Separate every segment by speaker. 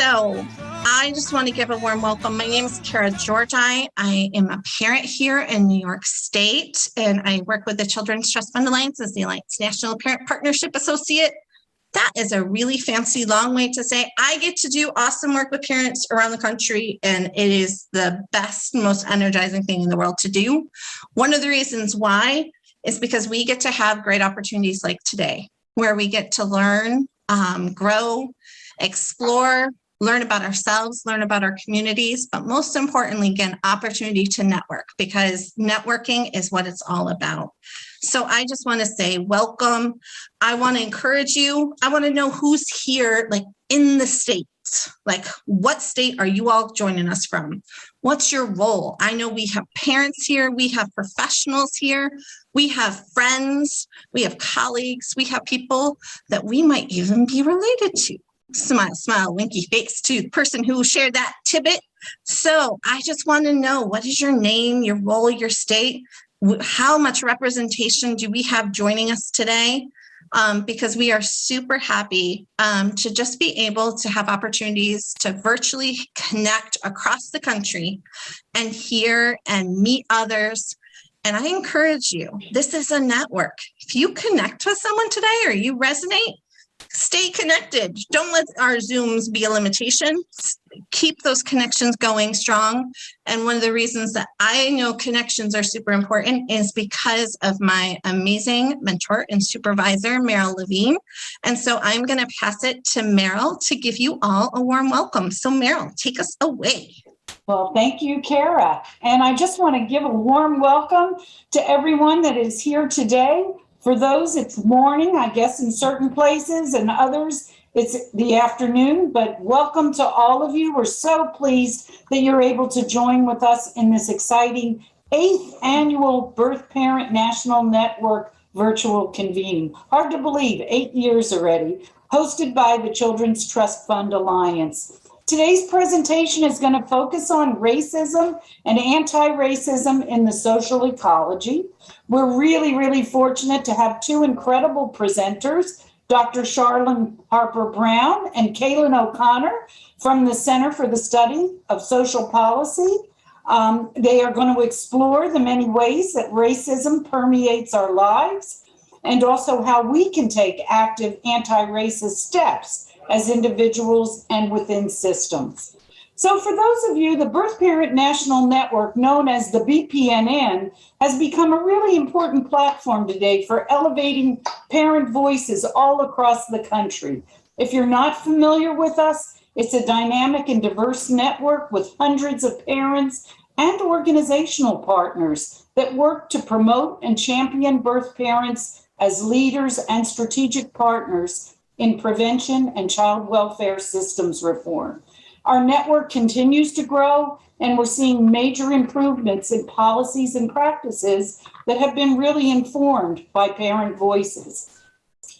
Speaker 1: So I just want to give a warm welcome. My name is Kara Georgi. I am a parent here in New York State, and I work with the Children's Trust Fund Alliance as the Alliance National Parent Partnership Associate. That is a really fancy, long way to say I get to do awesome work with parents around the country, and it is the best, most energizing thing in the world to do. One of the reasons why is because we get to have great opportunities like today, where we get to learn, grow, explore, learn about ourselves, learn about our communities, but most importantly, get an opportunity to network, because networking is what it's all about. So I just want to say welcome. I want to encourage you. I want to know who's here, like in the states. Like, what state are you all joining us from? What's your role? I know we have parents here. We have professionals here. We have friends. We have colleagues. We have people that we might even be related to. Smile, smile, winky face to the person who shared that tidbit. So I just want to know, what is your name, your role, your state? How much representation do we have joining us today? Because we are super happy to just be able to have opportunities to virtually connect across the country and hear and meet others. And I encourage you, this is a network. If you connect with someone today or you resonate, stay connected. Don't let our Zooms be a limitation. Keep those connections going strong. And one of the reasons that I know connections are super important is because of my amazing mentor and supervisor, Meryl Levine. And so I'm going to pass it to Meryl to give you all a warm welcome. So Meryl, take us away.
Speaker 2: Well, thank you, Kara. And I just want to give a warm welcome to everyone that is here today. For those, it's morning, I guess, in certain places, and others, it's the afternoon. But welcome to all of you. We're so pleased that you're able to join with us in this exciting 8th annual Birth Parent National Network virtual convening. Hard to believe, 8 years already, hosted by the Children's Trust Fund Alliance. Today's presentation is going to focus on racism and anti-racism in the social ecology. We're really, really fortunate to have two incredible presenters, Dr. Charlene Harper-Brown and Kaylin O'Connor from the Center for the Study of Social Policy. They are going to explore the many ways that racism permeates our lives, and also how we can take active anti-racist steps as individuals and within systems. So for those of you, the Birth Parent National Network, known as the BPNN, has become a really important platform today for elevating parent voices all across the country. If you're not familiar with us, it's a dynamic and diverse network with hundreds of parents and organizational partners that work to promote and champion birth parents as leaders and strategic partners in prevention and child welfare systems reform. Our network continues to grow, and we're seeing major improvements in policies and practices that have been really informed by parent voices.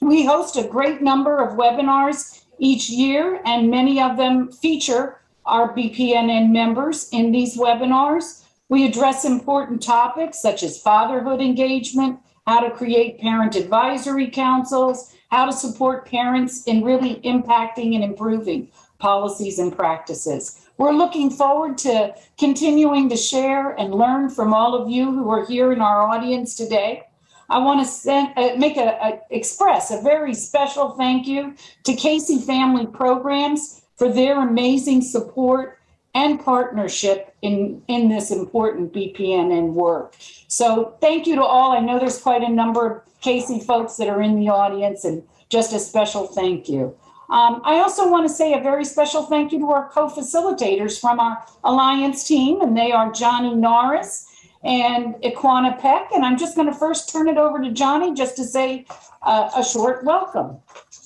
Speaker 2: We host a great number of webinars each year, and many of them feature our BPNN members in these webinars. We address important topics such as fatherhood engagement, how to create parent advisory councils, how to support parents in really impacting and improving policies and practices. We're looking forward to continuing to share and learn from all of you who are here in our audience today. I want to express a very special thank you to Casey Family Programs for their amazing support and partnership in this important BPNN work. So thank you to all. I know there's quite a number of Casey folks that are in the audience, and just a special thank you. I also want to say a very special thank you to our co-facilitators from our Alliance team, and they are Johnny Norris and Iquana Peck. And I'm just going to first turn it over to Johnny just to say a short welcome.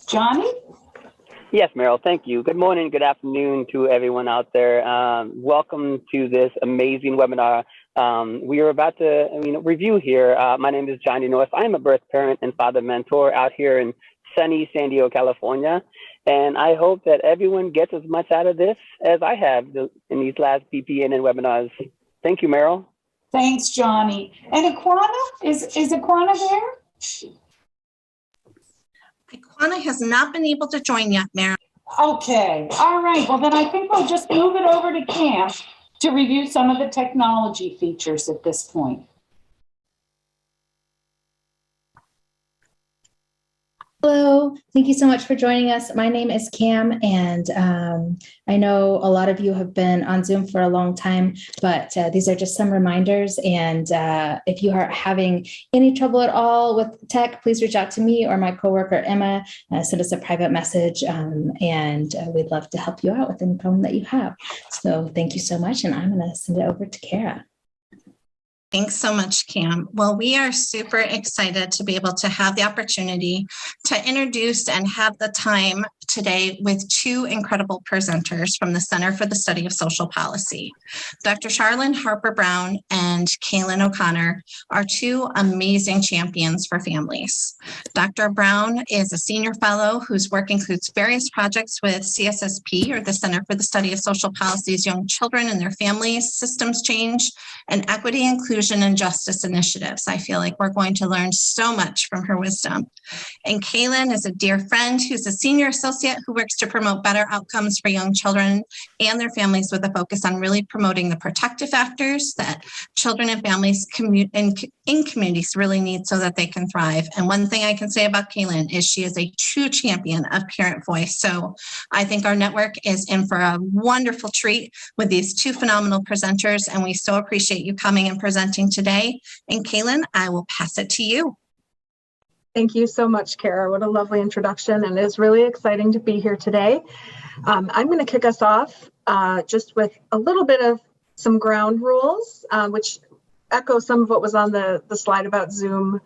Speaker 2: Johnny?
Speaker 3: Yes, Meryl, thank you. Good morning, good afternoon to everyone out there. Welcome to this amazing webinar. We are about to review here. My name is Johnny North. I'm a birth parent and father mentor out here in sunny San Diego, California. And I hope that everyone gets as much out of this as I have in these last BPNN webinars. Thank you, Meryl.
Speaker 2: Thanks, Johnny. And Iquana, is Iquana there?
Speaker 1: Iquana has not been able to join yet, Meryl.
Speaker 2: Okay, all right. Well, then I think we'll just move it over to Cam to review some of the technology features at this point.
Speaker 4: Hello, thank you so much for joining us. My name is Cam, and I know a lot of you have been on Zoom for a long time, but these are just some reminders. And if you are having any trouble at all with tech, please reach out to me or my coworker, Emma. Send us a private message, and we'd love to help you out with any problem that you have. So thank you so much, and I'm going to send it over to Kara.
Speaker 1: Thanks so much, Cam. Well, we are super excited to be able to have the opportunity to introduce and have the time today with two incredible presenters from the Center for the Study of Social Policy. Dr. Charlene Harper-Brown and Kaylin O'Connor are two amazing champions for families. Dr. Brown is a senior fellow whose work includes various projects with CSSP, or the Center for the Study of Social Policy's Young Children and Their Families, Systems Change, and Equity, Inclusion, and Justice initiatives. I feel like we're going to learn so much from her wisdom. And Kaylin is a dear friend who's a senior associate who works to promote better outcomes for young children and their families, with a focus on really promoting the protective factors that children and families in communities really need so that they can thrive. And one thing I can say about Kaylin is she is a true champion of parent voice. So I think our network is in for a wonderful treat with these two phenomenal presenters, and we so appreciate you coming and presenting today. And Kaylin, I will pass it to you.
Speaker 5: Thank you so much, Kara. What a lovely introduction, and it's really exciting to be here today. I'm going to kick us off just with a little bit of some ground rules, which echo some of what was on the slide about Zoom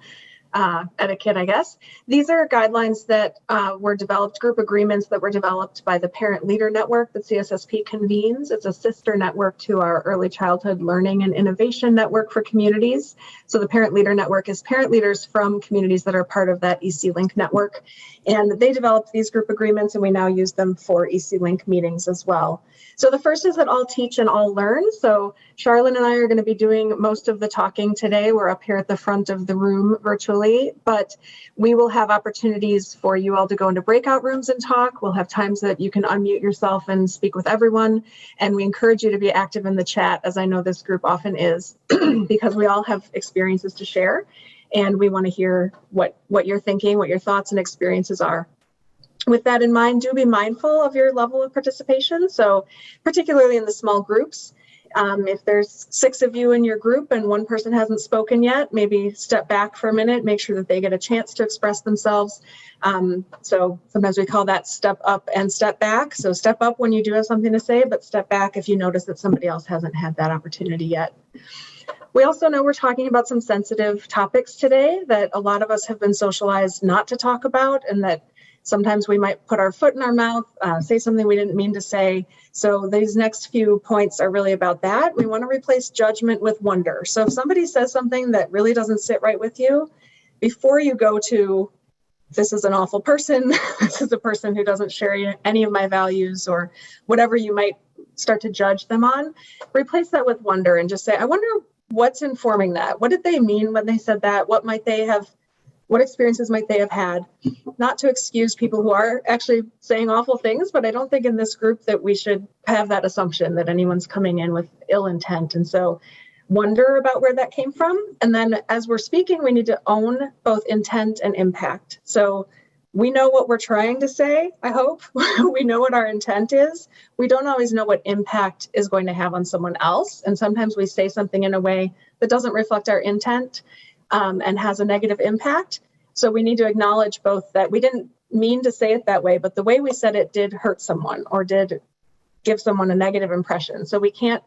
Speaker 5: etiquette, I guess. These are guidelines that were developed, group agreements that were developed by the Parent Leader Network that CSSP convenes. It's a sister network to our Early Childhood Learning and Innovation Network for communities. So the Parent Leader Network is parent leaders from communities that are part of that EC Link network. And they developed these group agreements, and we now use them for EC Link meetings as well. So the first is that all teach and all learn. So Charlene and I are going to be doing most of the talking today. We're up here at the front of the room virtually, but we will have opportunities for you all to go into breakout rooms and talk. We'll have times that you can unmute yourself and speak with everyone. And we encourage you to be active in the chat, as I know this group often is, because we all have experiences to share. And we want to hear what you're thinking, what your thoughts and experiences are. With that in mind, do be mindful of your level of participation. So particularly in the small groups, if there's 6 of you in your group and one person hasn't spoken yet, maybe step back for a minute, make sure that they get a chance to express themselves. So sometimes we call that step up and step back. So step up when you do have something to say, but step back if you notice that somebody else hasn't had that opportunity yet. We also know we're talking about some sensitive topics today that a lot of us have been socialized not to talk about, and that sometimes we might put our foot in our mouth, say something we didn't mean to say. So these next few points are really about that. We want to replace judgment with wonder. So if somebody says something that really doesn't sit right with you, before you go to, this is an awful person, this is a person who doesn't share any of my values, or whatever you might start to judge them on, replace that with wonder and just say, I wonder what's informing that? What did they mean when they said that? What experiences might they have had? Not to excuse people who are actually saying awful things, but I don't think in this group that we should have that assumption that anyone's coming in with ill intent. And so wonder about where that came from. And then as we're speaking, we need to own both intent and impact. So we know what we're trying to say, I hope. We know what our intent is. We don't always know what impact is going to have on someone else. And sometimes we say something in a way that doesn't reflect our intent and has a negative impact. So we need to acknowledge both that we didn't mean to say it that way, but the way we said it did hurt someone or did give someone a negative impression. So we can't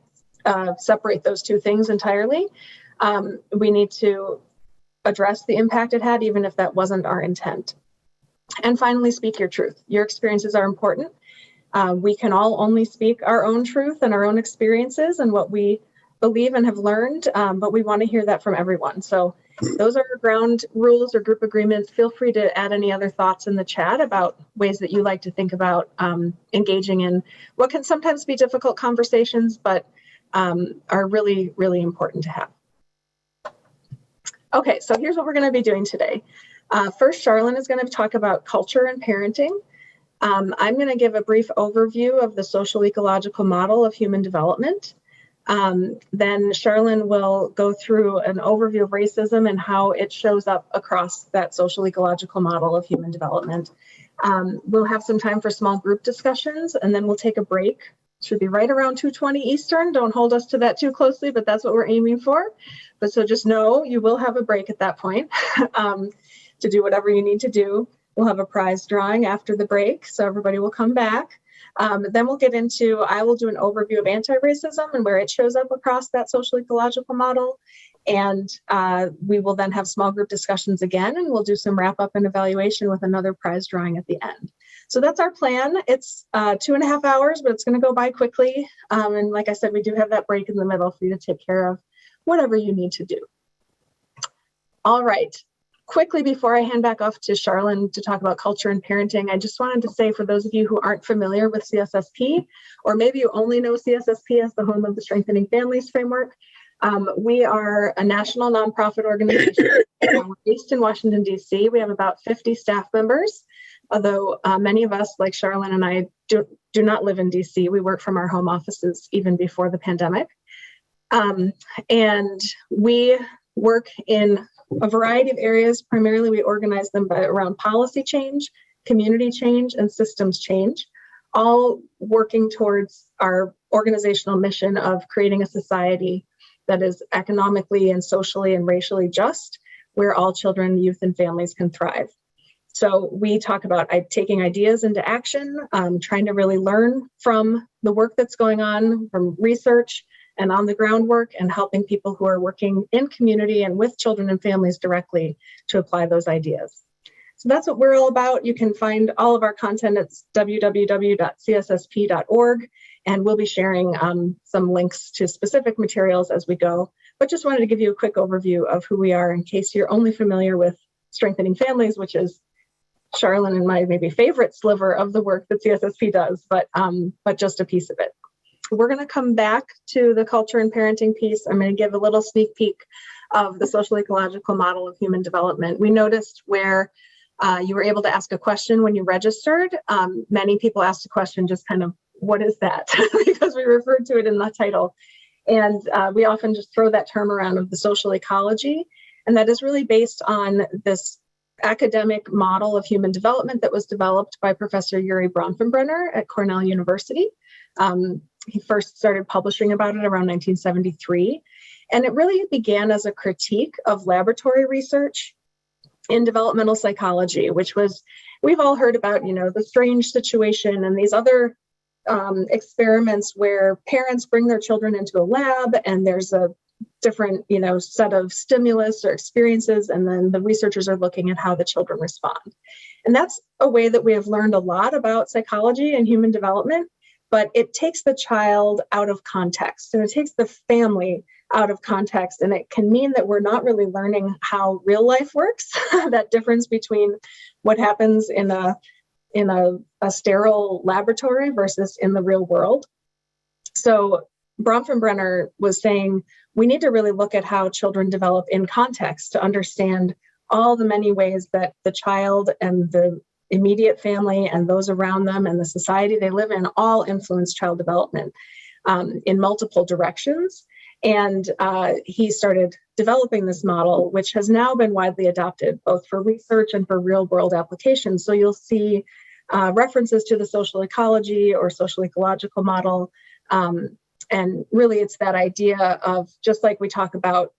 Speaker 5: separate those two things entirely. We need to address the impact it had, even if that wasn't our intent. And finally, speak your truth. Your experiences are important. We can all only speak our own truth and our own experiences and what we believe and have learned, but we want to hear that from everyone. So those are ground rules or group agreements. Feel free to add any other thoughts in the chat about ways that you like to think about engaging in what can sometimes be difficult conversations, but are really, really important to have. Okay, so here's what we're going to be doing today. First, Charlene is going to talk about culture and parenting. I'm going to give a brief overview of the social ecological model of human development. Then Charlene will go through an overview of racism and how it shows up across that social ecological model of human development. We'll have some time for small group discussions, and then we'll take a break. Should be right around 2:20 Eastern. Don't hold us to that too closely, but that's what we're aiming for. But so just know you will have a break at that point to do whatever you need to do. We'll have a prize drawing after the break, so everybody will come back. Then we'll get into, I will do an overview of anti-racism and where it shows up across that social ecological model. And we will then have small group discussions again, and we'll do some wrap up and evaluation with another prize drawing at the end. So that's our plan. It's 2.5 hours, but it's going to go by quickly. And like I said, we do have that break in the middle for you to take care of whatever you need to do. All right. Quickly, before I hand back off to Charlene to talk about culture and parenting, I just wanted to say, for those of you who aren't familiar with CSSP, or maybe you only know CSSP as the home of the Strengthening Families Framework, we are a national nonprofit organization. We're based in Washington, D.C. We have about 50 staff members, although many of us, like Charlene and I, do not live in D.C. We work from our home offices even before the pandemic. And we work in a variety of areas. Primarily, we organize them around policy change, community change, and systems change, all working towards our organizational mission of creating a society that is economically and socially and racially just, where all children, youth, and families can thrive. So we talk about taking ideas into action, trying to really learn from the work that's going on, from research and on the groundwork, and helping people who are working in community and with children and families directly to apply those ideas. So that's what we're all about. You can find all of our content at www.cssp.org, and we'll be sharing some links to specific materials as we go. But just wanted to give you a quick overview of who we are in case you're only familiar with Strengthening Families, which is Charlene and my maybe favorite sliver of the work that CSSP does, but just a piece of it. We're going to come back to the culture and parenting piece. I'm going to give a little sneak peek of the social ecological model of human development. We noticed where you were able to ask a question when you registered. Many people asked a question just kind of, what is that? Because we referred to it in the title. And we often just throw that term around of the social ecology. And that is really based on this academic model of human development that was developed by Professor Yuri Bronfenbrenner at Cornell University. He first started publishing about it around 1973. And it really began as a critique of laboratory research in developmental psychology, which was, we've all heard about, the strange situation and these other experiments where parents bring their children into a lab and there's a different, set of stimulus or experiences, and then the researchers are looking at how the children respond. And that's a way that we have learned a lot about psychology and human development, but it takes the child out of context and it takes the family out of context. And it can mean that we're not really learning how real life works, that difference between what happens in a sterile laboratory versus in the real world. So Bronfenbrenner was saying, we need to really look at how children develop in context to understand all the many ways that the child and the immediate family and those around them and the society they live in all influence child development in multiple directions. And he started developing this model, which has now been widely adopted both for research and for real world applications. So you'll see references to the social ecology or social ecological model. And really, it's that idea of, just like we talk about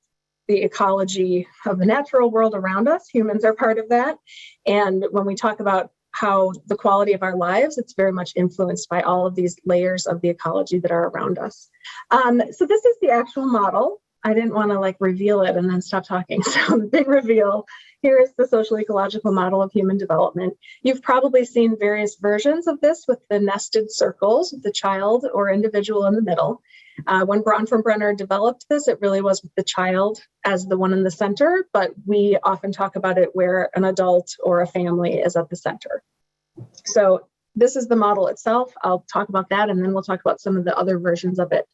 Speaker 5: the ecology of the natural world around us, humans are part of that. And when we talk about how the quality of our lives, it's very much influenced by all of these layers of the ecology that are around us. So this is the actual model. I didn't want to reveal it and then stop talking. So the big reveal, here is the social ecological model of human development. You've probably seen various versions of this with the nested circles, the child or individual in the middle. When Bronfenbrenner developed this, it really was with the child as the one in the center, but we often talk about it where an adult or a family is at the center. So this is the model itself. I'll talk about that, and then we'll talk about some of the other versions of it.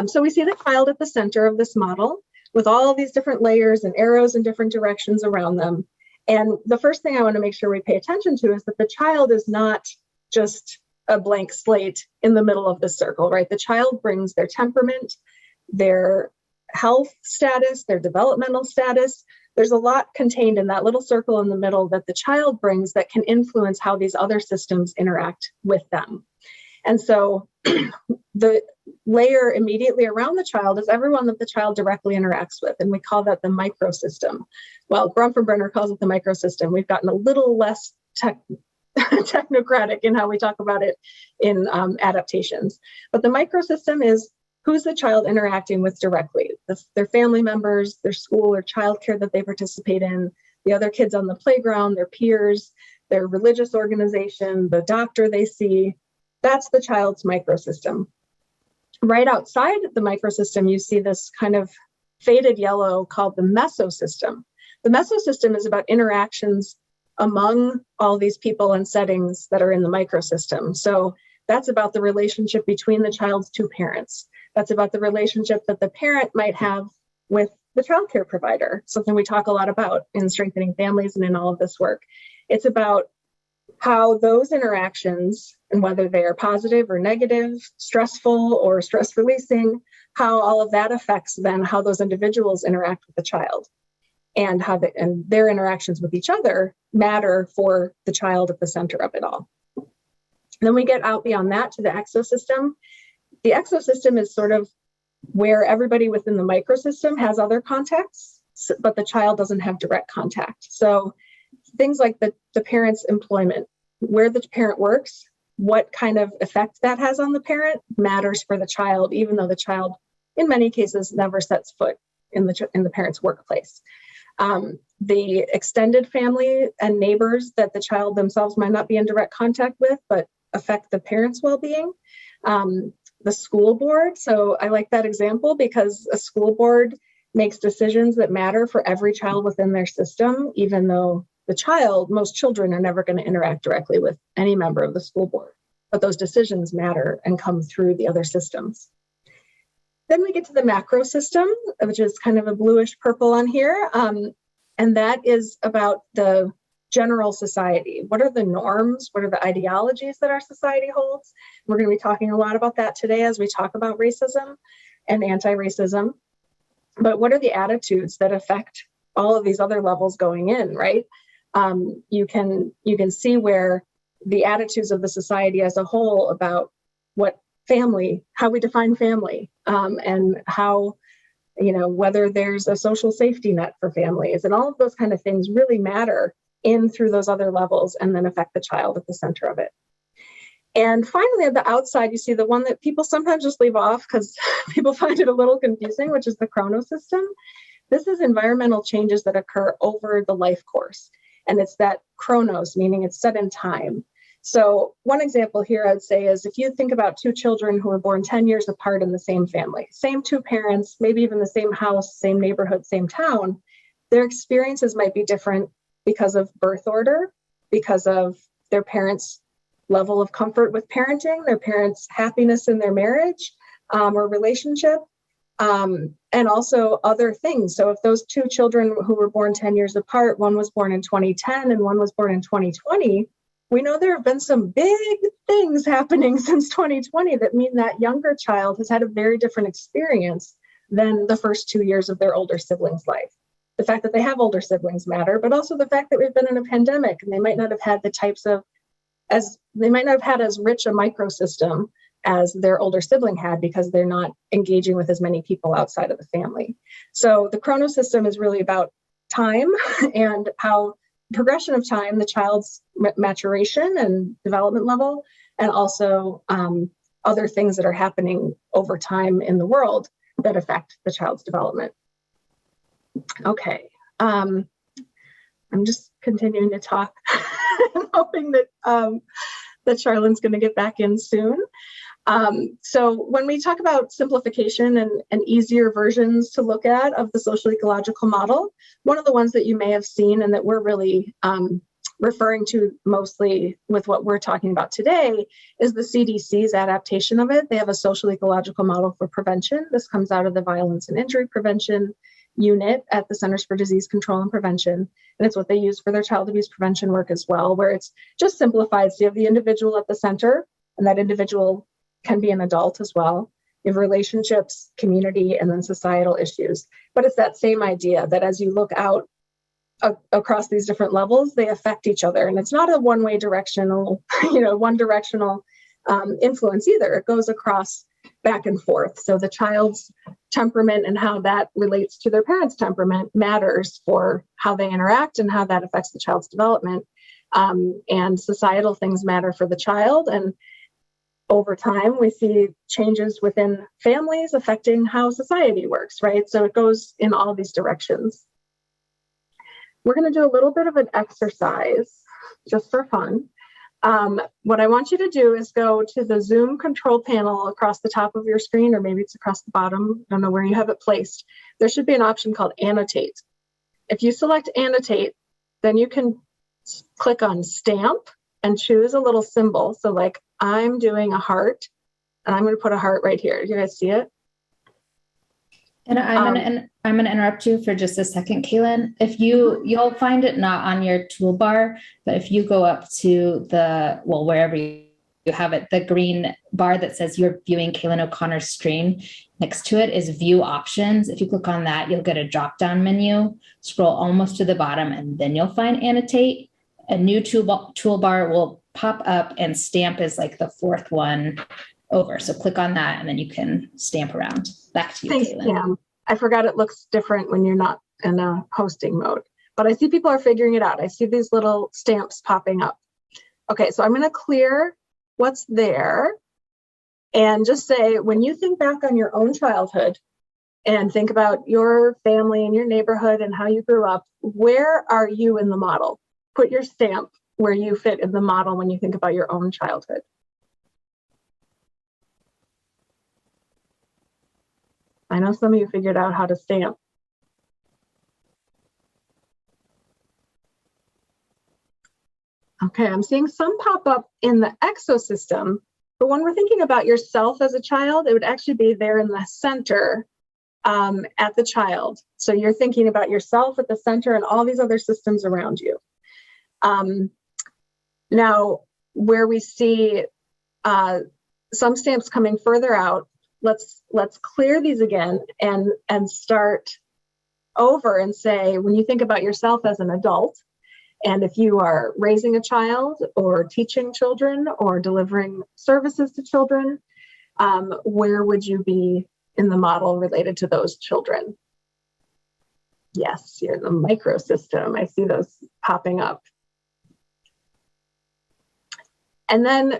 Speaker 5: So we see the child at the center of this model with all of these different layers and arrows in different directions around them. And the first thing I want to make sure we pay attention to is that the child is not just a blank slate in the middle of the circle, right? The child brings their temperament, their health status, their developmental status. There's a lot contained in that little circle in the middle that the child brings that can influence how these other systems interact with them. And so the layer immediately around the child is everyone that the child directly interacts with. And we call that the microsystem. Well, Grunfenbrenner calls it the microsystem. We've gotten a little less technocratic in how we talk about it in adaptations. But the microsystem is who's the child interacting with directly? Their family members, their school or childcare that they participate in, the other kids on the playground, their peers, their religious organization, the doctor they see. That's the child's microsystem. Right outside the microsystem, you see this kind of faded yellow called the mesosystem. The mesosystem is about interactions among all these people and settings that are in the microsystem. So that's about the relationship between the child's two parents. That's about the relationship that the parent might have with the childcare provider, something we talk a lot about in Strengthening Families and in all of this work. It's about how those interactions, and whether they are positive or negative, stressful or stress releasing, how all of that affects then how those individuals interact with the child, and how and their interactions with each other matter for the child at the center of it all. Then we get out beyond that to the exosystem. The exosystem is sort of where everybody within the microsystem has other contacts, but the child doesn't have direct contact. So things like the parent's employment, where the parent works, what kind of effect that has on the parent matters for the child, even though the child, in many cases, never sets foot in the parent's workplace. The extended family and neighbors that the child themselves might not be in direct contact with, but affect the parent's well-being. The school board. So I like that example because a school board makes decisions that matter for every child within their system, even though most children are never going to interact directly with any member of the school board. But those decisions matter and come through the other systems. Then we get to the macro system, which is kind of a bluish purple on here. And that is about the general society. What are the norms? What are the ideologies that our society holds? We're going to be talking a lot about that today as we talk about racism and anti-racism. But what are the attitudes that affect all of these other levels going in, right? You can see where the attitudes of the society as a whole about what family, how we define family, and how, whether there's a social safety net for families, and all of those kind of things really matter in through those other levels and then affect the child at the center of it. And finally, at the outside, you see the one that people sometimes just leave off because people find it a little confusing, which is the chronosystem. This is environmental changes that occur over the life course. And it's that chronos, meaning it's set in time. So one example here I'd say is if you think about two children who were born 10 years apart in the same family, same two parents, maybe even the same house, same neighborhood, same town, their experiences might be different because of birth order, because of their parents' level of comfort with parenting, their parents' happiness in their marriage or relationship, and also other things. So if those two children who were born 10 years apart, one was born in 2010 and one was born in 2020, we know there have been some big things happening since 2020 that mean that younger child has had a very different experience than the first 2 years of their older sibling's life. The fact that they have older siblings matter, but also the fact that we've been in a pandemic and they might not have had as rich a microsystem as their older sibling had because they're not engaging with as many people outside of the family. So the chronosystem is really about time and how progression of time, the child's maturation and development level, and also other things that are happening over time in the world that affect the child's development. Okay, I'm just continuing to talk, hoping that Charlene's going to get back in soon. So when we talk about simplification and easier versions to look at of the social ecological model, one of the ones that you may have seen and that we're really referring to mostly with what we're talking about today is the CDC's adaptation of it. They have a social ecological model for prevention. This comes out of the Violence and Injury Prevention unit at the Centers for Disease Control and Prevention. And it's what they use for their child abuse prevention work as well, where it's just simplified. So you have the individual at the center, and that individual can be an adult as well. You have relationships, community, and then societal issues. But it's that same idea that as you look out across these different levels, they affect each other. And it's not a one-way directional, one directional influence either. It goes across back and forth. So the child's temperament and how that relates to their parents' temperament matters for how they interact and how that affects the child's development. And societal things matter for the child. And over time, we see changes within families affecting how society works, right? So it goes in all these directions. We're going to do a little bit of an exercise just for fun. What I want you to do is go to the Zoom control panel across the top of your screen, or maybe it's across the bottom. I don't know where you have it placed. There should be an option called Annotate. If you select Annotate, then you can click on Stamp and choose a little symbol. So like I'm doing a heart, and I'm going to put a heart right here. You guys see it?
Speaker 4: And I'm gonna interrupt you for just a second, Kaylin. If you'll find it not on your toolbar, but if you go up to wherever you have it, the green bar that says you're viewing Kaylin O'Connor's screen, next to it is View Options. If you click on that, you'll get a drop-down menu. Scroll almost to the bottom, and then you'll find Annotate. A new toolbar will pop up, and Stamp is like the fourth one over. So click on that, and then you can stamp around. Back to you,
Speaker 5: Thanks,
Speaker 4: Kaylin.
Speaker 5: Pam. I forgot it looks different when you're not in a hosting mode, but I see people are figuring it out. I see these little stamps popping up. Okay, so I'm going to clear what's there and just say, when you think back on your own childhood and think about your family and your neighborhood and how you grew up, where are you in the model? Put your stamp where you fit in the model when you think about your own childhood. I know some of you figured out how to stamp. Okay, I'm seeing some pop up in the exosystem, but when we're thinking about yourself as a child, it would actually be there in the center at the child. So you're thinking about yourself at the center and all these other systems around you. Now, where we see some stamps coming further out, let's clear these again and start over and say, when you think about yourself as an adult, and if you are raising a child or teaching children or delivering services to children, where would you be in the model related to those children? Yes, you're in the microsystem. I see those popping up. And then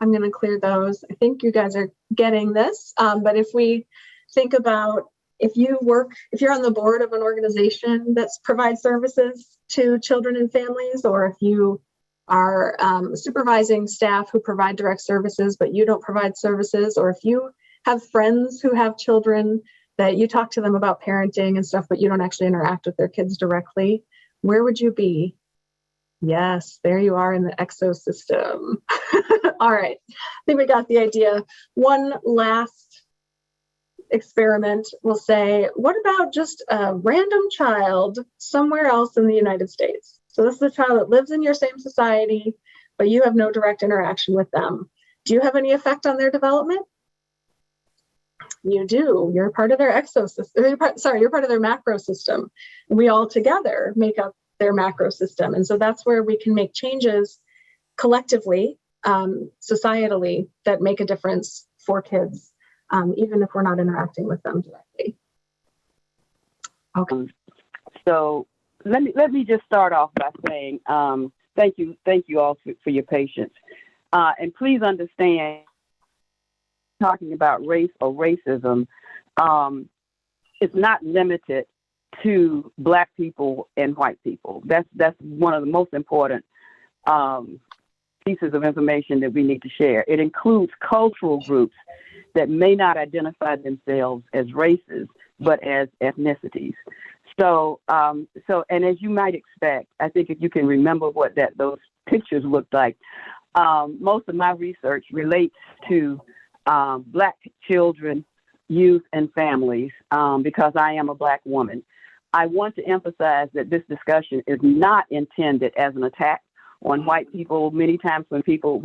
Speaker 5: I'm going to clear those. I think you guys are getting this. But if we think about, if you're on the board of an organization that provides services to children and families, or if you are supervising staff who provide direct services, but you don't provide services, or if you have friends who have children that you talk to them about parenting and stuff, but you don't actually interact with their kids directly, where would you be? Yes, there you are in the exosystem. All right, I think we got the idea. One last experiment will say, what about just a random child somewhere else in the United States? So this is a child that lives in your same society, but you have no direct interaction with them. Do you have any effect on their development? You do. You're part of their exosystem. You're part of their macro system. And we all together make up their macro system. And so that's where we can make changes collectively, societally, that make a difference for kids, even if we're not interacting with them directly. Okay.
Speaker 6: So let me just start off by saying thank you all for your patience. And please understand, talking about race or racism is not limited to Black people and white people. That's one of the most important pieces of information that we need to share. It includes cultural groups that may not identify themselves as races, but as ethnicities. So, and as you might expect, I think if you can remember what those pictures looked like, most of my research relates to Black children youth, and families, because I am a Black woman, I want to emphasize that this discussion is not intended as an attack on white people. Many times when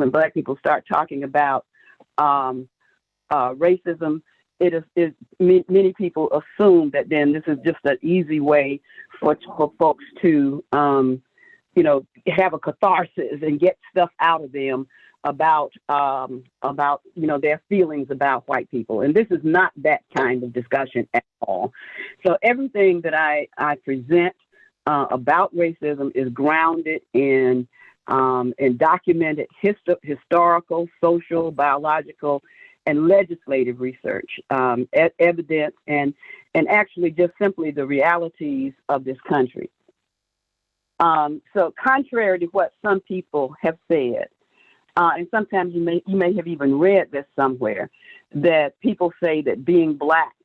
Speaker 6: Black people start talking about racism, many people assume that then this is just an easy way for folks to, have a catharsis and get stuff out of them about their feelings about white people. And this is not that kind of discussion at all. So everything that I present about racism is grounded in documented historical, social, biological, and legislative research, evidence, and actually just simply the realities of this country. So contrary to what some people have said, and sometimes you may have even read this somewhere, that people say that being Black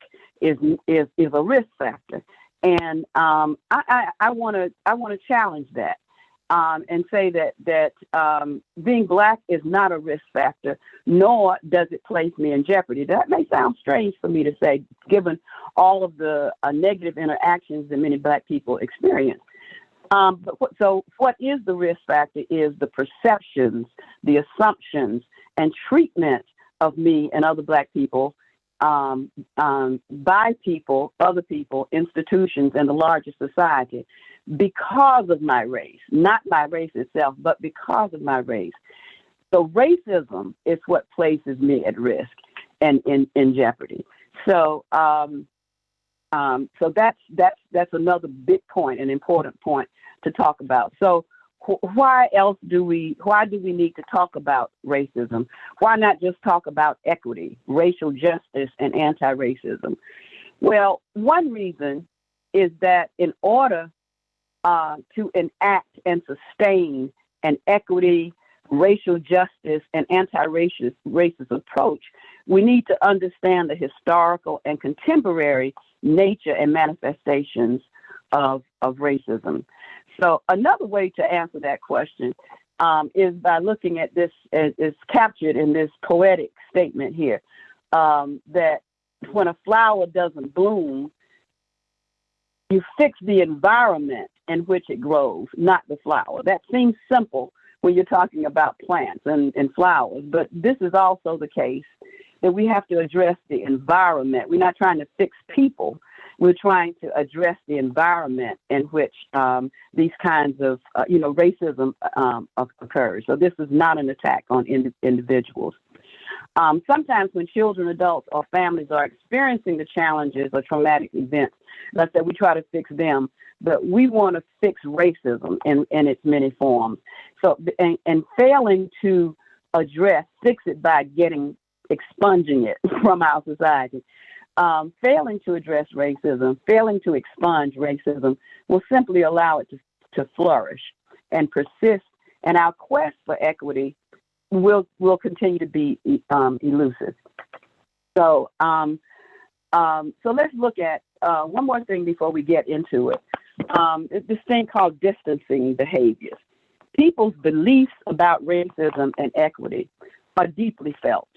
Speaker 6: is a risk factor, and I want to challenge that. And say that being Black is not a risk factor, nor does it place me in jeopardy. That may sound strange for me to say, given all of the negative interactions that many Black people experience. So what is the risk factor is the perceptions, the assumptions, and treatment of me and other Black people by people, other people, institutions, and the larger society, because of my race, not my race itself, but because of my race. So racism is what places me at risk and in jeopardy. So so that's another big point, an important point to talk about. So why do we need to talk about racism? Why not just talk about equity, racial justice, and anti-racism? Well, one reason is that in order to enact and sustain an equity, racial justice, and anti-racist approach, we need to understand the historical and contemporary nature and manifestations of racism. So another way to answer that question is by looking at this, is captured in this poetic statement here, that when a flower doesn't bloom, you fix the environment in which it grows, not the flower. That seems simple when you're talking about plants and flowers, but this is also the case that we have to address the environment. We're not trying to fix people. We're trying to address the environment in which these kinds of, racism occurs. So this is not an attack on individuals. Sometimes when children, adults, or families are experiencing the challenges or traumatic events, let's say we try to fix them, but we want to fix racism in its many forms. So, and failing to fix it by expunging it from our society. Failing to address racism, failing to expunge racism will simply allow it to flourish and persist, and our quest for equity will continue to be elusive. So, so let's look at one more thing before we get into it. This thing called distancing behaviors. People's beliefs about racism and equity are deeply felt.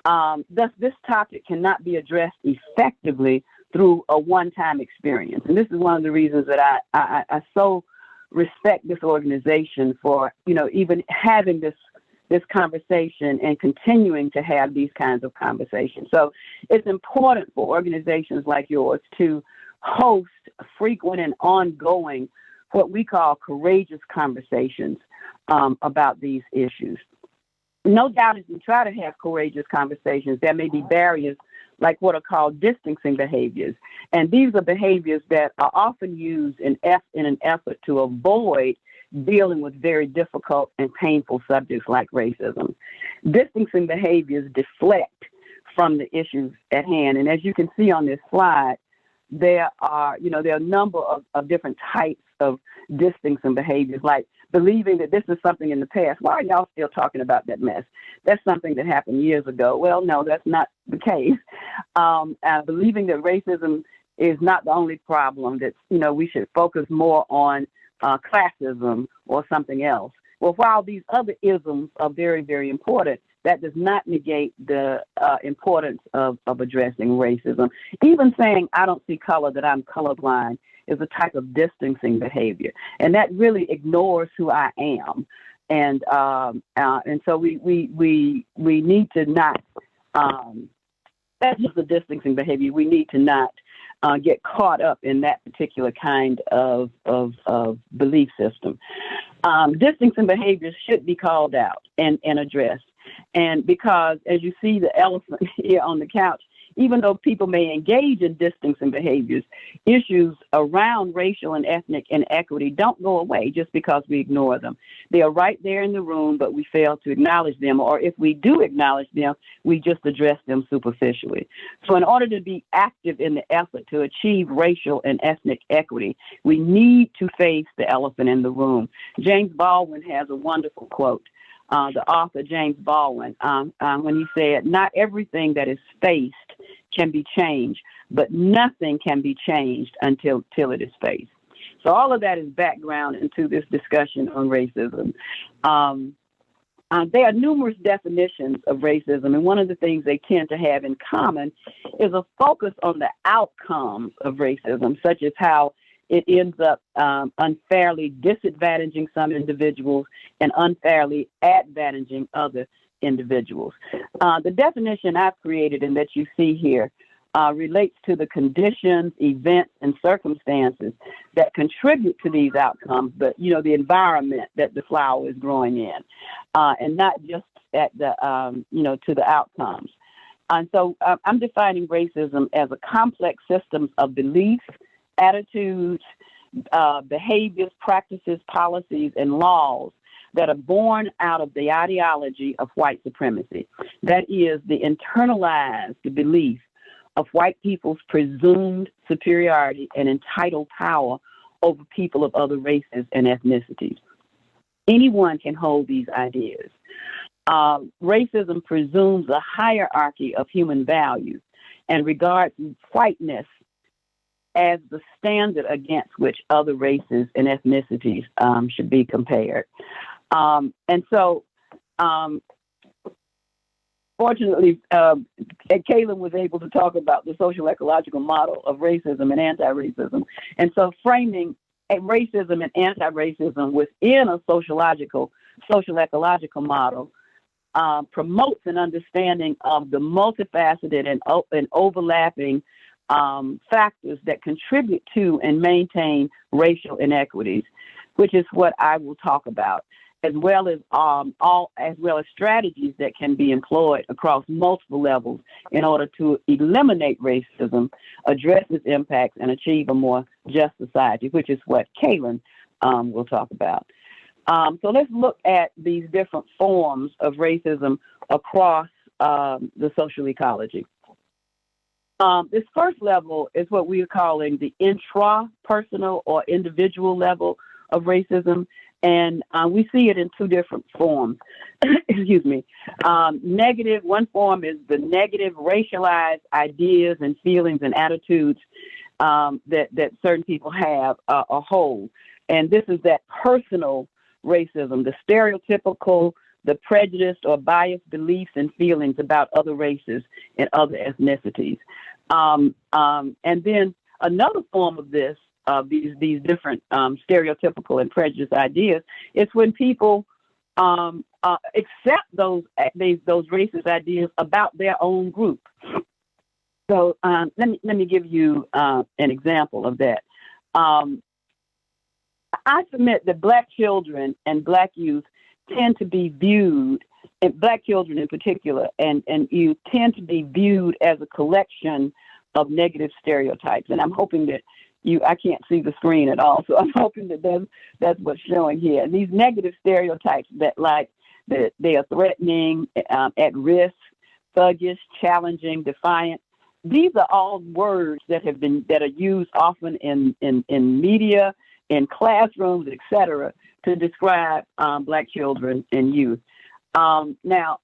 Speaker 6: Thus, this topic cannot be addressed effectively through a one-time experience. And this is one of the reasons that I so respect this organization for, even having this conversation and continuing to have these kinds of conversations. So it's important for organizations like yours to host frequent and ongoing, what we call courageous conversations about these issues. No doubt, as we try to have courageous conversations, there may be barriers like what are called distancing behaviors. And these are behaviors that are often used in an effort to avoid dealing with very difficult and painful subjects like racism. Distancing behaviors deflect from the issues at hand. And as you can see on this slide, there are a number of different types of distancing behaviors, like believing that this is something in the past. Why are y'all still talking about that mess? That's something that happened years ago. Well, no, that's not the case. Believing that racism is not the only problem, that, we should focus more on classism or something else. Well, while these other isms are very, very important, that does not negate the importance of addressing racism. Even saying, I don't see color, that I'm colorblind, is a type of distancing behavior. And that really ignores who I am. And so we need to not, that's just a distancing behavior. We need to not get caught up in that particular kind of belief system. Distancing behaviors should be called out and addressed. And because, as you see the elephant here on the couch, even though people may engage in distancing behaviors, issues around racial and ethnic inequity don't go away just because we ignore them. They are right there in the room, but we fail to acknowledge them. Or if we do acknowledge them, we just address them superficially. So in order to be active in the effort to achieve racial and ethnic equity, we need to face the elephant in the room. James Baldwin has a wonderful quote. The author, James Baldwin, when he said, not everything that is faced can be changed, but nothing can be changed until it is faced. So all of that is background into this discussion on racism. There are numerous definitions of racism, and one of the things they tend to have in common is a focus on the outcomes of racism, such as how it ends up unfairly disadvantaging some individuals and unfairly advantaging other individuals. The definition I've created and that you see here relates to the conditions, events, and circumstances that contribute to these outcomes, but, the environment that the flower is growing in, and not just at the, to the outcomes. And so I'm defining racism as a complex system of beliefs, attitudes, behaviors, practices, policies, and laws that are born out of the ideology of white supremacy. That is the internalized belief of white people's presumed superiority and entitled power over people of other races and ethnicities. Anyone can hold these ideas. Racism presumes a hierarchy of human values and regards whiteness as the standard against which other races and ethnicities should be compared. And so, fortunately, Kaylin was able to talk about the social ecological model of racism and anti-racism. And so framing racism and anti-racism within a social ecological model promotes an understanding of the multifaceted and overlapping factors that contribute to and maintain racial inequities, which is what I will talk about, as well as strategies that can be employed across multiple levels in order to eliminate racism, address its impacts, and achieve a more just society, which is what Kaylin will talk about. So let's look at these different forms of racism across the social ecology. This first level is what we are calling the intrapersonal or individual level of racism, and we see it in two different forms. Excuse me. Negative, one form is the negative racialized ideas and feelings and attitudes that certain people have or hold. And this is that personal racism, the stereotypical, the prejudiced or biased beliefs and feelings about other races and other ethnicities. And then another form of this, these different stereotypical and prejudiced ideas, is when people accept those racist ideas about their own group. So let me give you an example of that. I submit that Black children and Black youth tend to be viewed, and Black children in particular, and youth tend to be viewed as a collection of negative stereotypes. And I'm hoping that I can't see the screen at all, so I'm hoping that that's what's showing here. And these negative stereotypes that they are threatening, at risk, thuggish, challenging, defiant. These are all words that are used often in media, in classrooms, etc., to describe Black children and youth. Now,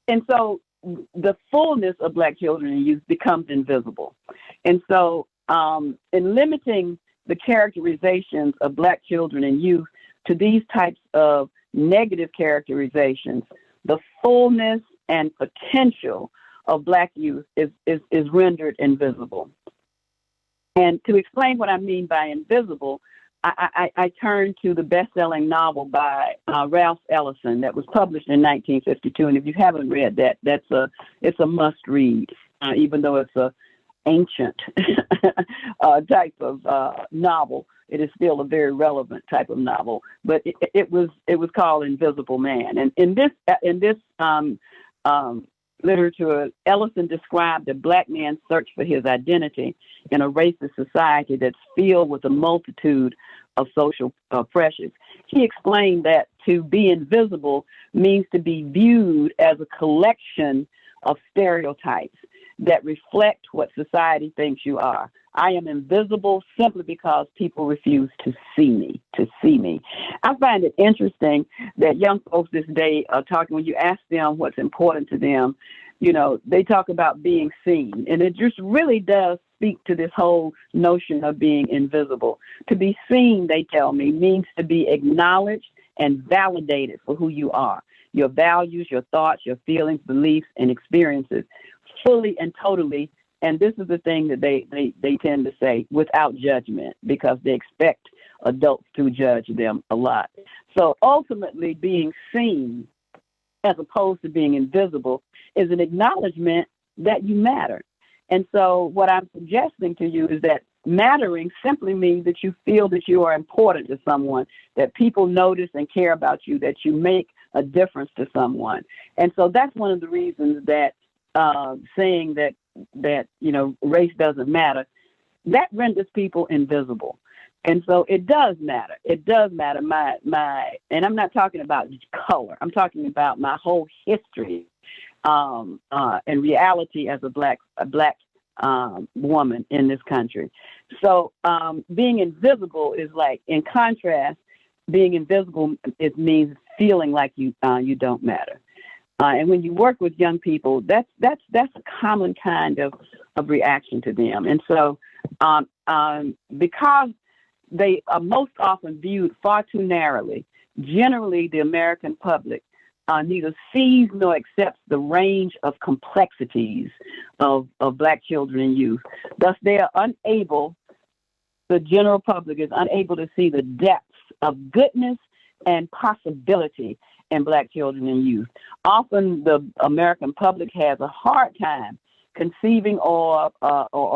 Speaker 6: and so the fullness of Black children and youth becomes invisible. And so in limiting the characterizations of Black children and youth to these types of negative characterizations, the fullness and potential of Black youth is rendered invisible. And to explain what I mean by invisible, I turn to the best-selling novel by Ralph Ellison that was published in 1952. And if you haven't read that, it's a must-read, even though it's a ancient type of novel. It is still a very relevant type of novel. But it was called Invisible Man. And in this literature, Ellison described a Black man's search for his identity in a racist society that's filled with a multitude of social pressures. He explained that to be invisible means to be viewed as a collection of stereotypes that reflect what society thinks you are. I am invisible simply because people refuse to see me. I find it interesting that young folks this day are talking, when you ask them what's important to them, they talk about being seen. And it just really does speak to this whole notion of being invisible. To be seen, they tell me, means to be acknowledged and validated for who you are, your values, your thoughts, your feelings, beliefs, and experiences, fully and totally. And this is the thing that they tend to say, without judgment, because they expect adults to judge them a lot. So ultimately, being seen, as opposed to being invisible, is an acknowledgement that you matter. And so what I'm suggesting to you is that mattering simply means that you feel that you are important to someone, that people notice and care about you, that you make a difference to someone. And so that's one of the reasons that saying that race doesn't matter, that renders people invisible. And so it does matter. It does matter. And I'm not talking about color. I'm talking about my whole history and reality as a black woman in this country. So being invisible is like, in contrast, being invisible, it means feeling like you don't matter. And when you work with young people, that's a common kind of reaction to them. And so because they are most often viewed far too narrowly, generally the American public neither sees nor accepts the range of complexities of Black children and youth. Thus, the general public is unable to see the depths of goodness and possibility in Black children and youth. Often the American public has a hard time conceiving or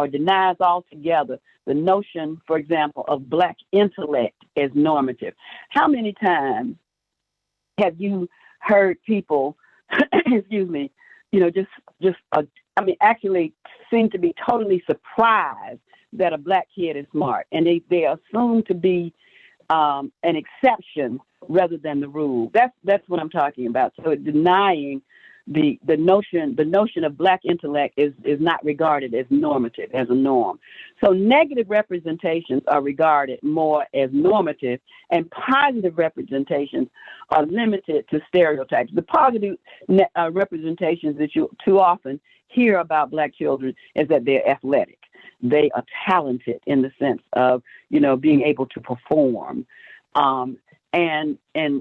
Speaker 6: denies altogether the notion, for example, of Black intellect as normative. How many times have you heard people, actually seem to be totally surprised that a Black kid is smart, and they assume to be an exception rather than the rule. That's what I'm talking about. So denying the notion of Black intellect is not regarded as normative, as a norm. So negative representations are regarded more as normative, and positive representations are limited to stereotypes. The positive representations that you too often hear about Black children is that they're athletic. They are talented in the sense of, being able to perform, and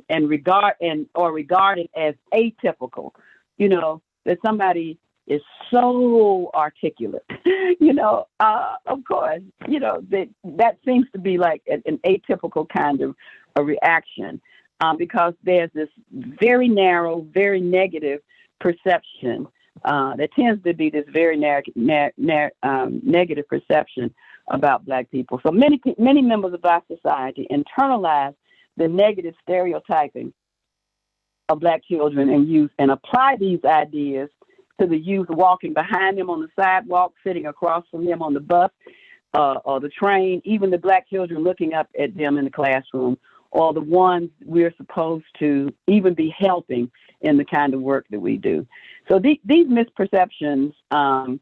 Speaker 6: regarded as atypical. That somebody is so articulate, of course, that seems to be like an atypical kind of a reaction, because there's this very narrow, very negative perception that tends to be this very negative perception about Black people. So many members of our society internalize the negative stereotyping of Black children and youth and apply these ideas to the youth walking behind them on the sidewalk, sitting across from them on the bus or the train, even the Black children looking up at them in the classroom, or the ones we're supposed to even be helping in the kind of work that we do. So these misperceptions are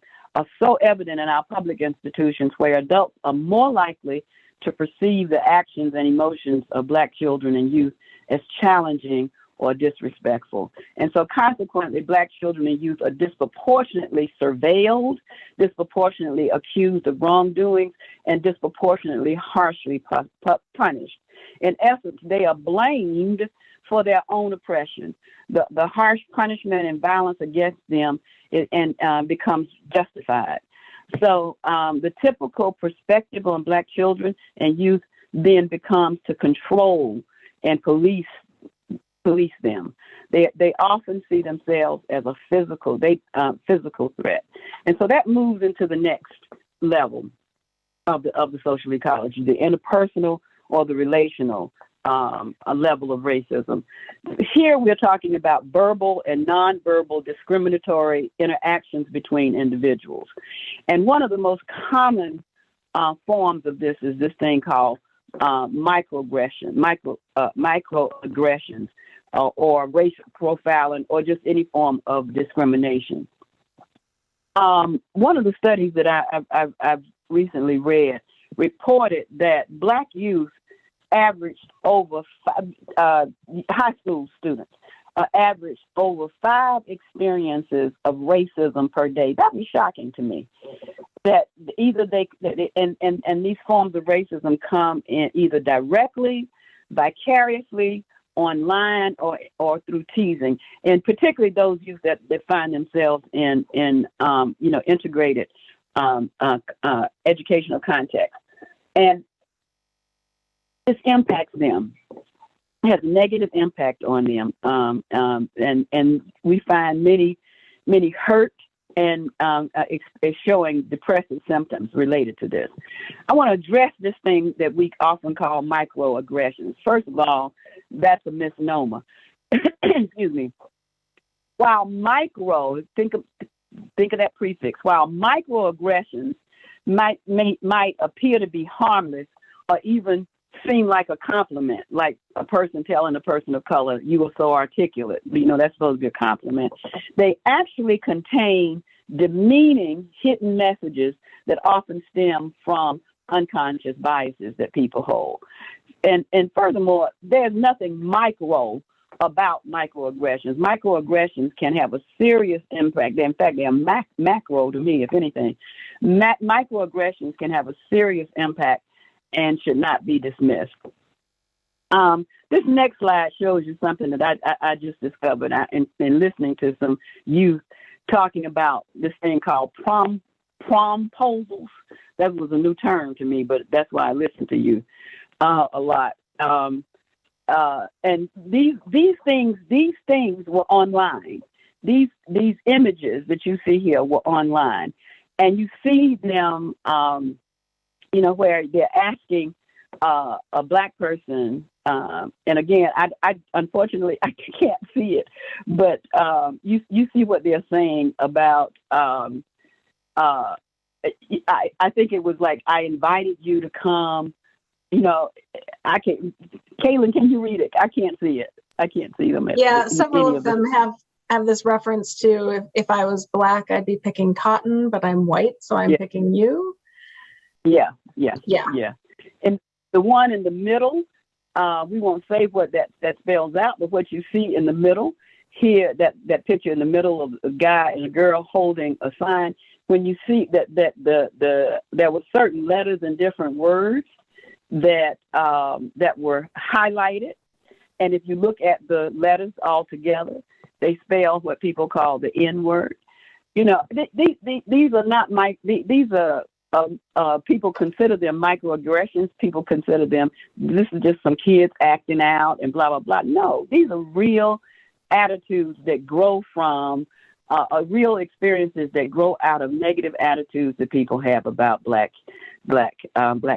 Speaker 6: so evident in our public institutions, where adults are more likely to perceive the actions and emotions of Black children and youth as challenging or disrespectful. And so consequently, Black children and youth are disproportionately surveilled, disproportionately accused of wrongdoings, and disproportionately harshly punished. In essence, they are blamed for their own oppression. The harsh punishment and violence against them becomes justified. So the typical perspective on Black children and youth then becomes to control and police them. They often see themselves as a physical threat, and so that moves into the next level of the social ecology, the interpersonal or the relational a level of racism. Here we're talking about verbal and nonverbal discriminatory interactions between individuals. And one of the most common forms of this is this thing called microaggressions, or racial profiling, or just any form of discrimination. One of the studies that I've recently read reported that Black youth averaged over high school students averaged over 5 experiences of racism per day. That'd be shocking to me. That either and these forms of racism come in either directly, vicariously, online, or through teasing, and particularly those youth that find themselves in integrated educational context. And this impacts them, has a negative impact on them, and we find many hurt and is showing depressive symptoms related to this. I want to address this thing that we often call microaggressions. First of all, that's a misnomer. Excuse me. While micro, think of that prefix. While microaggressions might appear to be harmless or even seem like a compliment, like a person telling a person of color, "You were so articulate." That's supposed to be a compliment. They actually contain demeaning hidden messages that often stem from unconscious biases that people hold. And furthermore, there's nothing micro about microaggressions. Microaggressions can have a serious impact. In fact, they're macro to me, if anything. Microaggressions can have a serious impact and should not be dismissed. This next slide shows you something that I just discovered in listening to some youth talking about this thing called promposals. That was a new term to me, but that's why I listen to you a lot. And these things were online. These images that you see here were online, and you see them. Where they're asking a Black person, and again, I unfortunately I can't see it, but you see what they're saying about. I think it was like, "I invited you to come." I can't. Kaylin, can you read it? I can't see it. I can't see them.
Speaker 5: Yeah, several of them have this reference to if I was Black, I'd be picking cotton, but I'm white, so I'm picking you. Yeah.
Speaker 6: And the one in the middle, we won't say what that spells out, but what you see in the middle here, that picture in the middle of a guy and a girl holding a sign, when you see that there were certain letters and different words that were highlighted, and if you look at the letters all together, they spell what people call the N word. These are not these are. People consider them microaggressions. People consider them, this is just some kids acting out and blah, blah, blah. No, these are real attitudes that grow from real experiences that grow out of negative attitudes that people have about black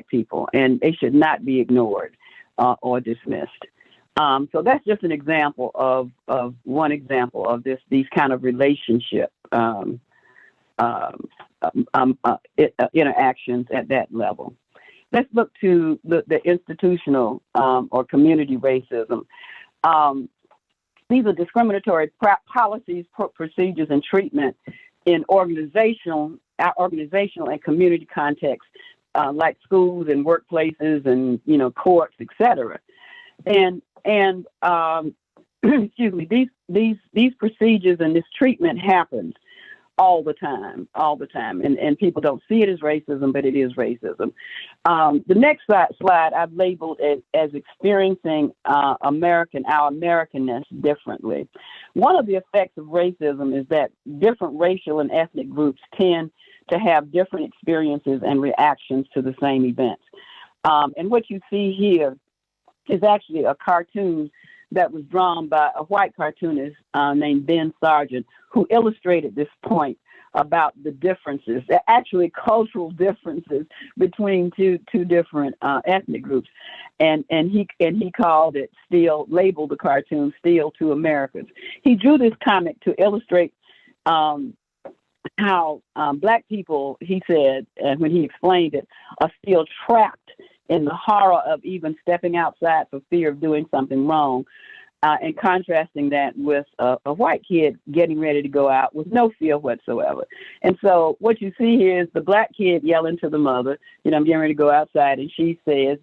Speaker 6: people, and they should not be ignored or dismissed. So that's just an example of one example of these kind of relationship interactions at that level. Let's look to the institutional or community racism. These are discriminatory policies, procedures, and treatment in organizational and community contexts, like schools and workplaces and courts, etc. And excuse me, these procedures and this treatment happens all the time. And people don't see it as racism, but it is racism. The next slide I've labeled it as experiencing our Americanness differently. One of the effects of racism is that different racial and ethnic groups tend to have different experiences and reactions to the same events. And what you see here is actually a cartoon that was drawn by a white cartoonist named Ben Sargent, who illustrated this point about the differences, actually cultural differences between two different ethnic groups, and he called it labeled the cartoon "Still Two Americas." He drew this comic to illustrate how Black people, he said, when he explained it, are still trapped in the horror of even stepping outside for fear of doing something wrong, and contrasting that with a white kid getting ready to go out with no fear whatsoever. And so what you see here is the Black kid yelling to the mother, I'm getting ready to go outside, and she says,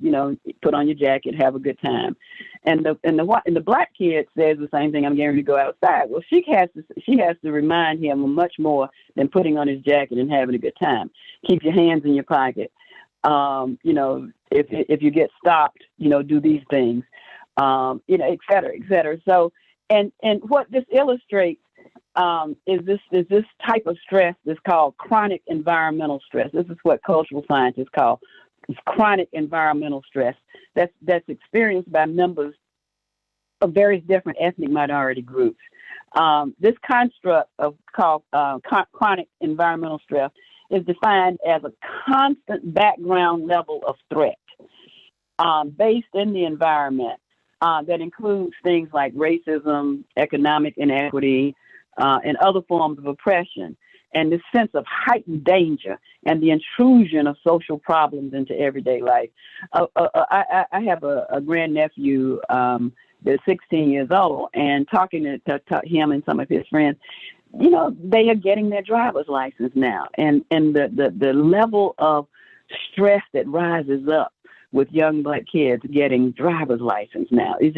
Speaker 6: put on your jacket, have a good time. And the Black kid says the same thing, I'm getting ready to go outside. Well, she has to remind him much more than putting on his jacket and having a good time. Keep your hands in your pocket. If you get stopped, do these things, et cetera, et cetera. So, and what this illustrates is this type of stress that's called chronic environmental stress. This is what cultural scientists call chronic environmental stress that's experienced by members of various different ethnic minority groups. This construct called chronic environmental stress is defined as a constant background level of threat based in the environment that includes things like racism, economic inequity, and other forms of oppression, and this sense of heightened danger and the intrusion of social problems into everyday life. I have a grandnephew that's 16 years old, and talking to him and some of his friends, they are getting their driver's license now, and the level of stress that rises up with young Black kids getting driver's license now it's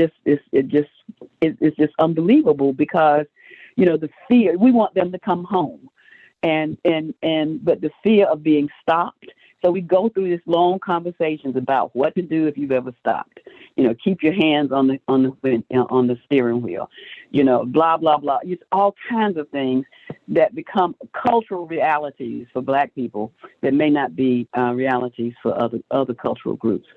Speaker 6: just unbelievable, because the fear, we want them to come home, but the fear of being stopped. So we go through this long conversations about what to do if you've ever stopped. Keep your hands on the steering wheel. Blah blah blah. It's all kinds of things that become cultural realities for Black people that may not be realities for other cultural groups.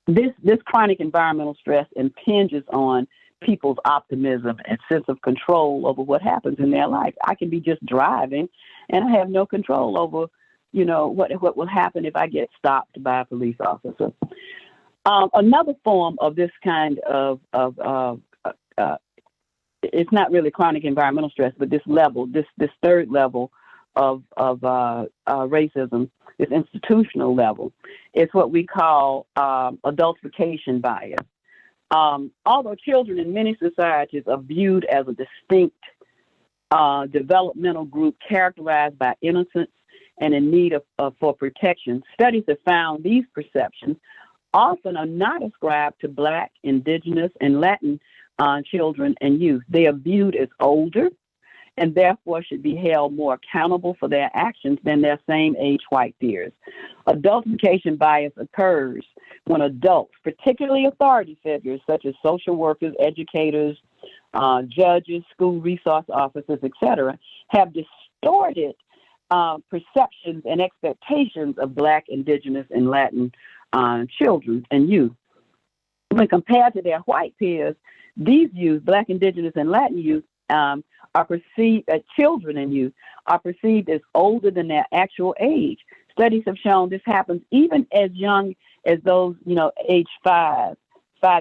Speaker 6: This chronic environmental stress impinges on people's optimism and sense of control over what happens in their life. I can be just driving, and I have no control over what will happen if I get stopped by a police officer. Another form of this kind of it's not really chronic environmental stress, but this third level of racism, this institutional level, is what we call adultification bias. Although children in many societies are viewed as a distinct developmental group characterized by innocence and in need for protection, studies have found these perceptions often are not ascribed to Black, Indigenous, and Latin children and youth. They are viewed as older and therefore should be held more accountable for their actions than their same age white peers. Adultification bias occurs when adults, particularly authority figures such as social workers, educators, judges, school resource officers, etc., have distorted perceptions and expectations of Black, Indigenous, and Latin children and youth. When compared to their white peers, these youth, Black, Indigenous, and Latin youth, are perceived as children and youth are perceived as older than their actual age. Studies have shown this happens even as young as those, age 5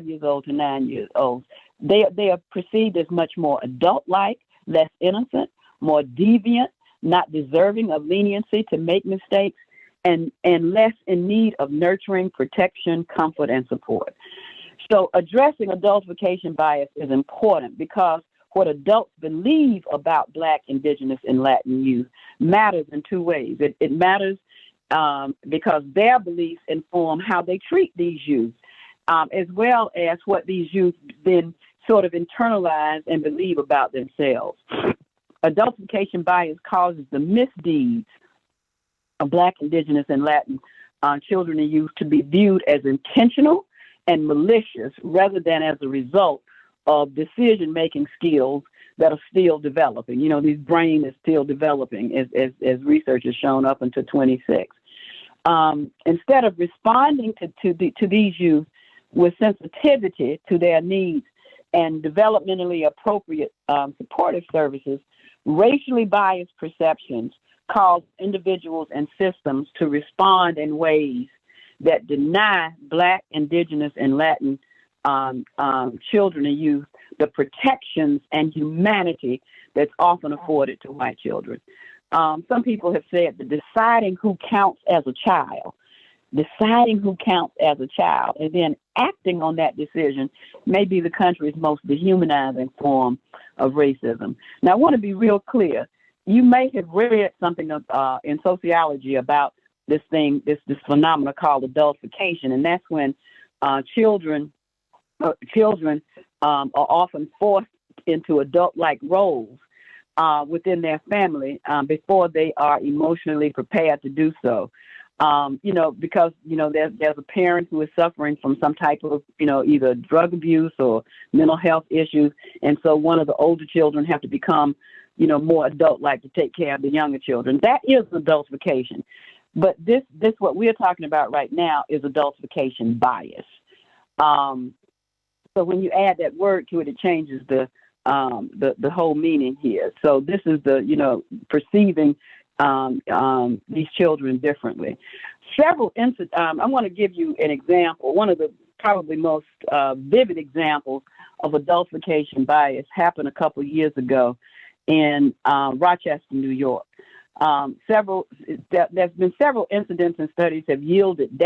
Speaker 6: years old to 9 years old. They are perceived as much more adult-like, less innocent, more deviant, not deserving of leniency to make mistakes, and less in need of nurturing, protection, comfort, and support. So addressing adultification bias is important because what adults believe about Black, Indigenous, and Latin youth matters in two ways. It matters because their beliefs inform how they treat these youth, as well as what these youth then sort of internalize and believe about themselves. Adultification bias causes the misdeeds of Black, Indigenous, and Latin children and youth to be viewed as intentional and malicious rather than as a result of decision-making skills that are still developing. You know, these brain is still developing as research has shown up until 26. Instead of responding to these youth with sensitivity to their needs and developmentally appropriate supportive services, racially biased perceptions cause individuals and systems to respond in ways that deny Black, Indigenous, and Latin children and youth the protections and humanity that's often afforded to white children. Some people have said that deciding who counts as a child, and then acting on that decision may be the country's most dehumanizing form of racism. Now, I want to be real clear. You may have read something in sociology about this phenomenon called adultification, and that's when children are often forced into adult-like roles within their family before they are emotionally prepared to do so. Because there's a parent who is suffering from some type of either drug abuse or mental health issues, and so one of the older children have to become more adult-like to take care of the younger children. That is adultification. But this what we're talking about right now is adultification bias. So when you add that word to it, it changes the whole meaning here. So this is the perceiving these children differently. Several incidents. I want to give you an example. One of the probably most vivid examples of adultification bias happened a couple of years ago in Rochester, New York. There's been several incidents and studies have yielded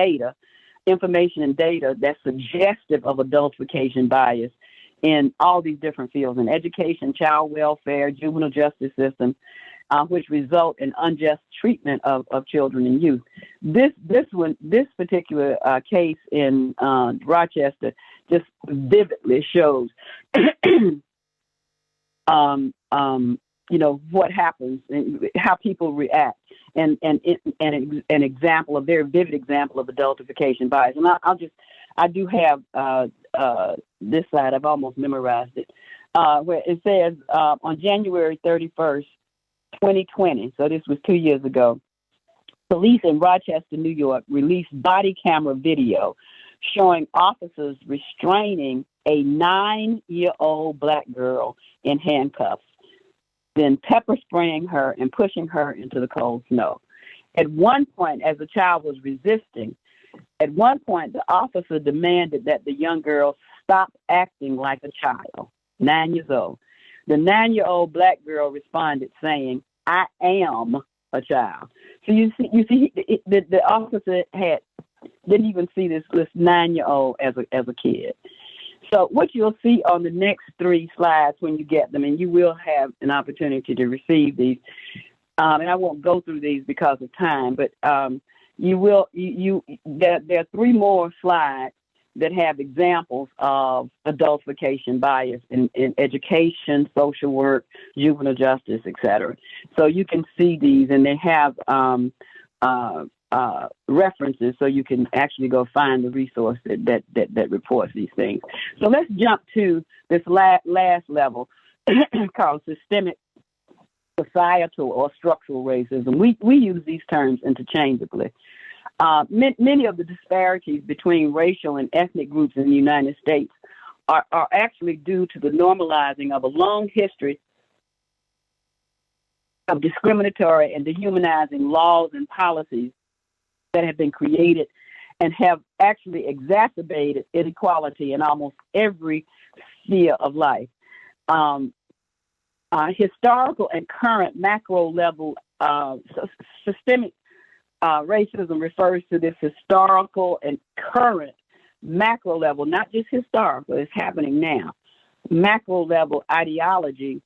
Speaker 6: information and data that's suggestive of adultification bias in all these different fields, in education, child welfare, juvenile justice system, which result in unjust treatment of children and youth. This particular case in Rochester just vividly shows what happens and how people react, and an example, a very vivid example of adultification bias. And I do have this slide. I've almost memorized it, where it says on January 31st, 2020, so this was 2 years ago, police in Rochester, New York released body camera video showing officers restraining a 9-year-old Black girl in handcuffs, then pepper spraying her and pushing her into the cold snow. At one point, as the child was resisting, the officer demanded that the young girl stop acting like a child, 9 years old. The 9-year-old Black girl responded saying, "I am a child." So you see, the officer didn't even see this 9-year-old as a kid. So what you'll see on the next 3 slides when you get them, and you will have an opportunity to receive these, and I won't go through these because of time, but there are 3 more slides that have examples of adultification bias in education, social work, juvenile justice, etc. So you can see these, and they have references, so you can actually go find the resource that reports these things. So let's jump to this last level called systemic, societal, or structural racism. We use these terms interchangeably. Many of the disparities between racial and ethnic groups in the United States are actually due to the normalizing of a long history of discriminatory and dehumanizing laws and policies that have been created and have actually exacerbated inequality in almost every sphere of life. Historical and current macro level systemic racism refers to this historical and current macro level, not just historical, it's happening now. Macro level ideology,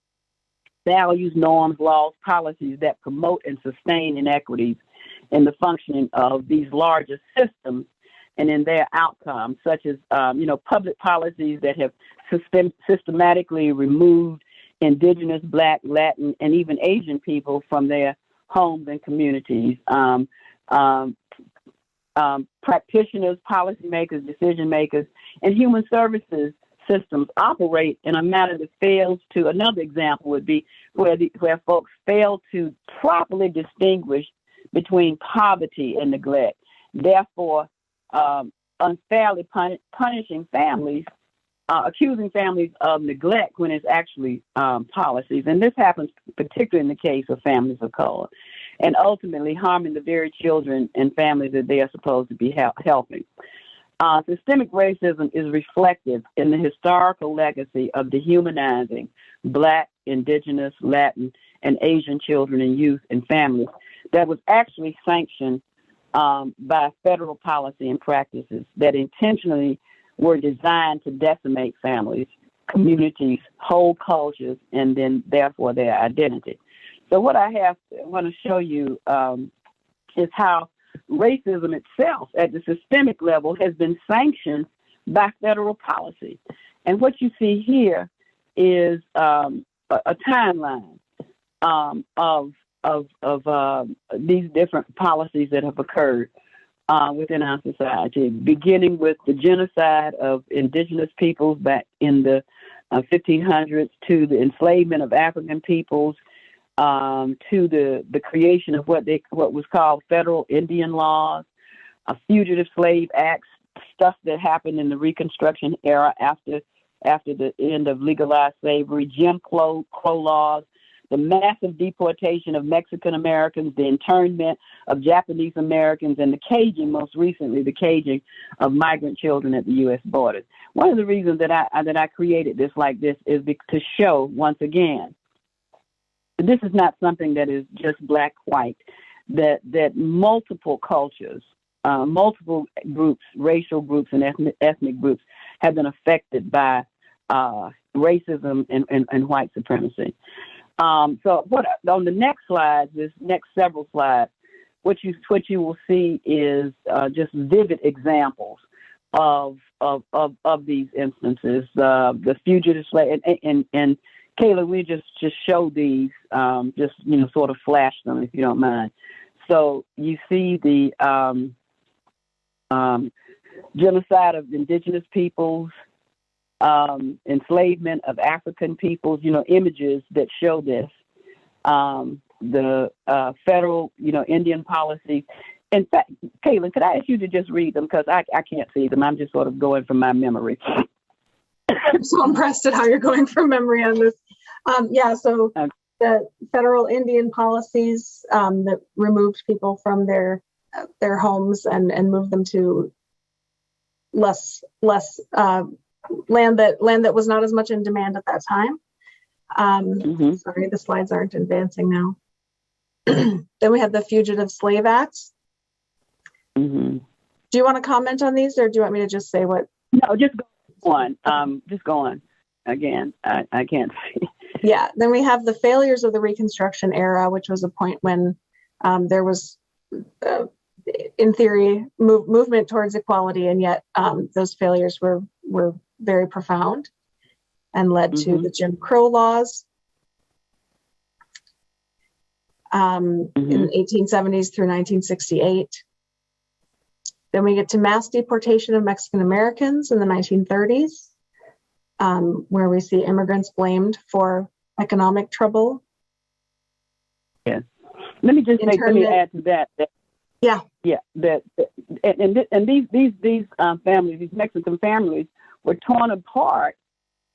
Speaker 6: values, norms, laws, policies that promote and sustain inequities in the functioning of these larger systems and in their outcomes, such as public policies that have systematically removed Indigenous, Black, Latin, and even Asian people from their homes and communities. Practitioners, policymakers, decision makers, and human services systems operate in a manner that fails to. Another example would be where folks fail to properly distinguish between poverty and neglect, therefore unfairly punishing families, accusing families of neglect when it's actually policies. And this happens particularly in the case of families of color, and ultimately harming the very children and families that they are supposed to be helping. Systemic racism is reflected in the historical legacy of dehumanizing Black, Indigenous, Latin, and Asian children and youth and families that was actually sanctioned by federal policy and practices that intentionally were designed to decimate families, communities, whole cultures, and then therefore their identity. So what I want to show you is how racism itself at the systemic level has been sanctioned by federal policy. And what you see here is a timeline of these different policies that have occurred within our society, beginning with the genocide of indigenous peoples back in the 1500s, to the enslavement of African peoples, to the creation of what was called federal Indian laws, fugitive slave acts, stuff that happened in the Reconstruction era after the end of legalized slavery, Jim Crow laws, the massive deportation of Mexican Americans, the internment of Japanese Americans, and most recently, the caging of migrant children at the U.S. borders. One of the reasons that I created this like this is to show once again, this is not something that is just Black, white, that multiple cultures, multiple groups, racial groups and ethnic groups have been affected by racism and white supremacy. So on the next slide, this next several slides, what you will see is just vivid examples of these instances. The fugitive slave and Kayla, we just show these, sort of flash them if you don't mind. So you see the genocide of indigenous peoples, enslavement of African peoples, images that show this, the federal, Indian policies. In fact, Caitlin, could I ask you to just read them? Because I can't see them. I'm just sort of going from my memory.
Speaker 5: I'm so impressed at how you're going from memory on this. So the federal Indian policies that removed people from their homes and moved them to less land that was not as much in demand at that time. Sorry, the slides aren't advancing now. Then we have the Fugitive Slave Acts. Do you want to comment on these, or do you want me to just say what?
Speaker 6: No, just go on. Just go on. Again, I can't see.
Speaker 5: Yeah. Then we have the failures of the Reconstruction era, which was a point when there was, in theory, movement towards equality, and yet those failures were very profound and led to the Jim Crow laws in the 1870s through 1968. Then we get to mass deportation of Mexican Americans in the 1930s, where we see immigrants blamed for economic trouble.
Speaker 6: Yes. Let me add to that. These families, these Mexican families, were torn apart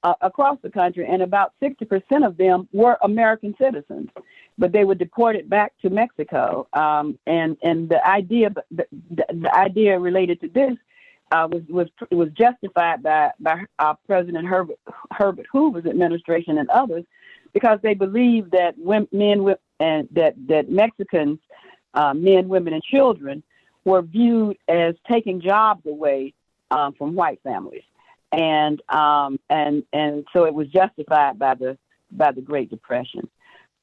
Speaker 6: across the country, and about 60% of them were American citizens, but they were deported back to Mexico. And the idea related to this was justified by President Herbert Hoover's administration and others, because they believed that that Mexicans, men, women, and children, were viewed as taking jobs away from white families, and so it was justified by the Great Depression.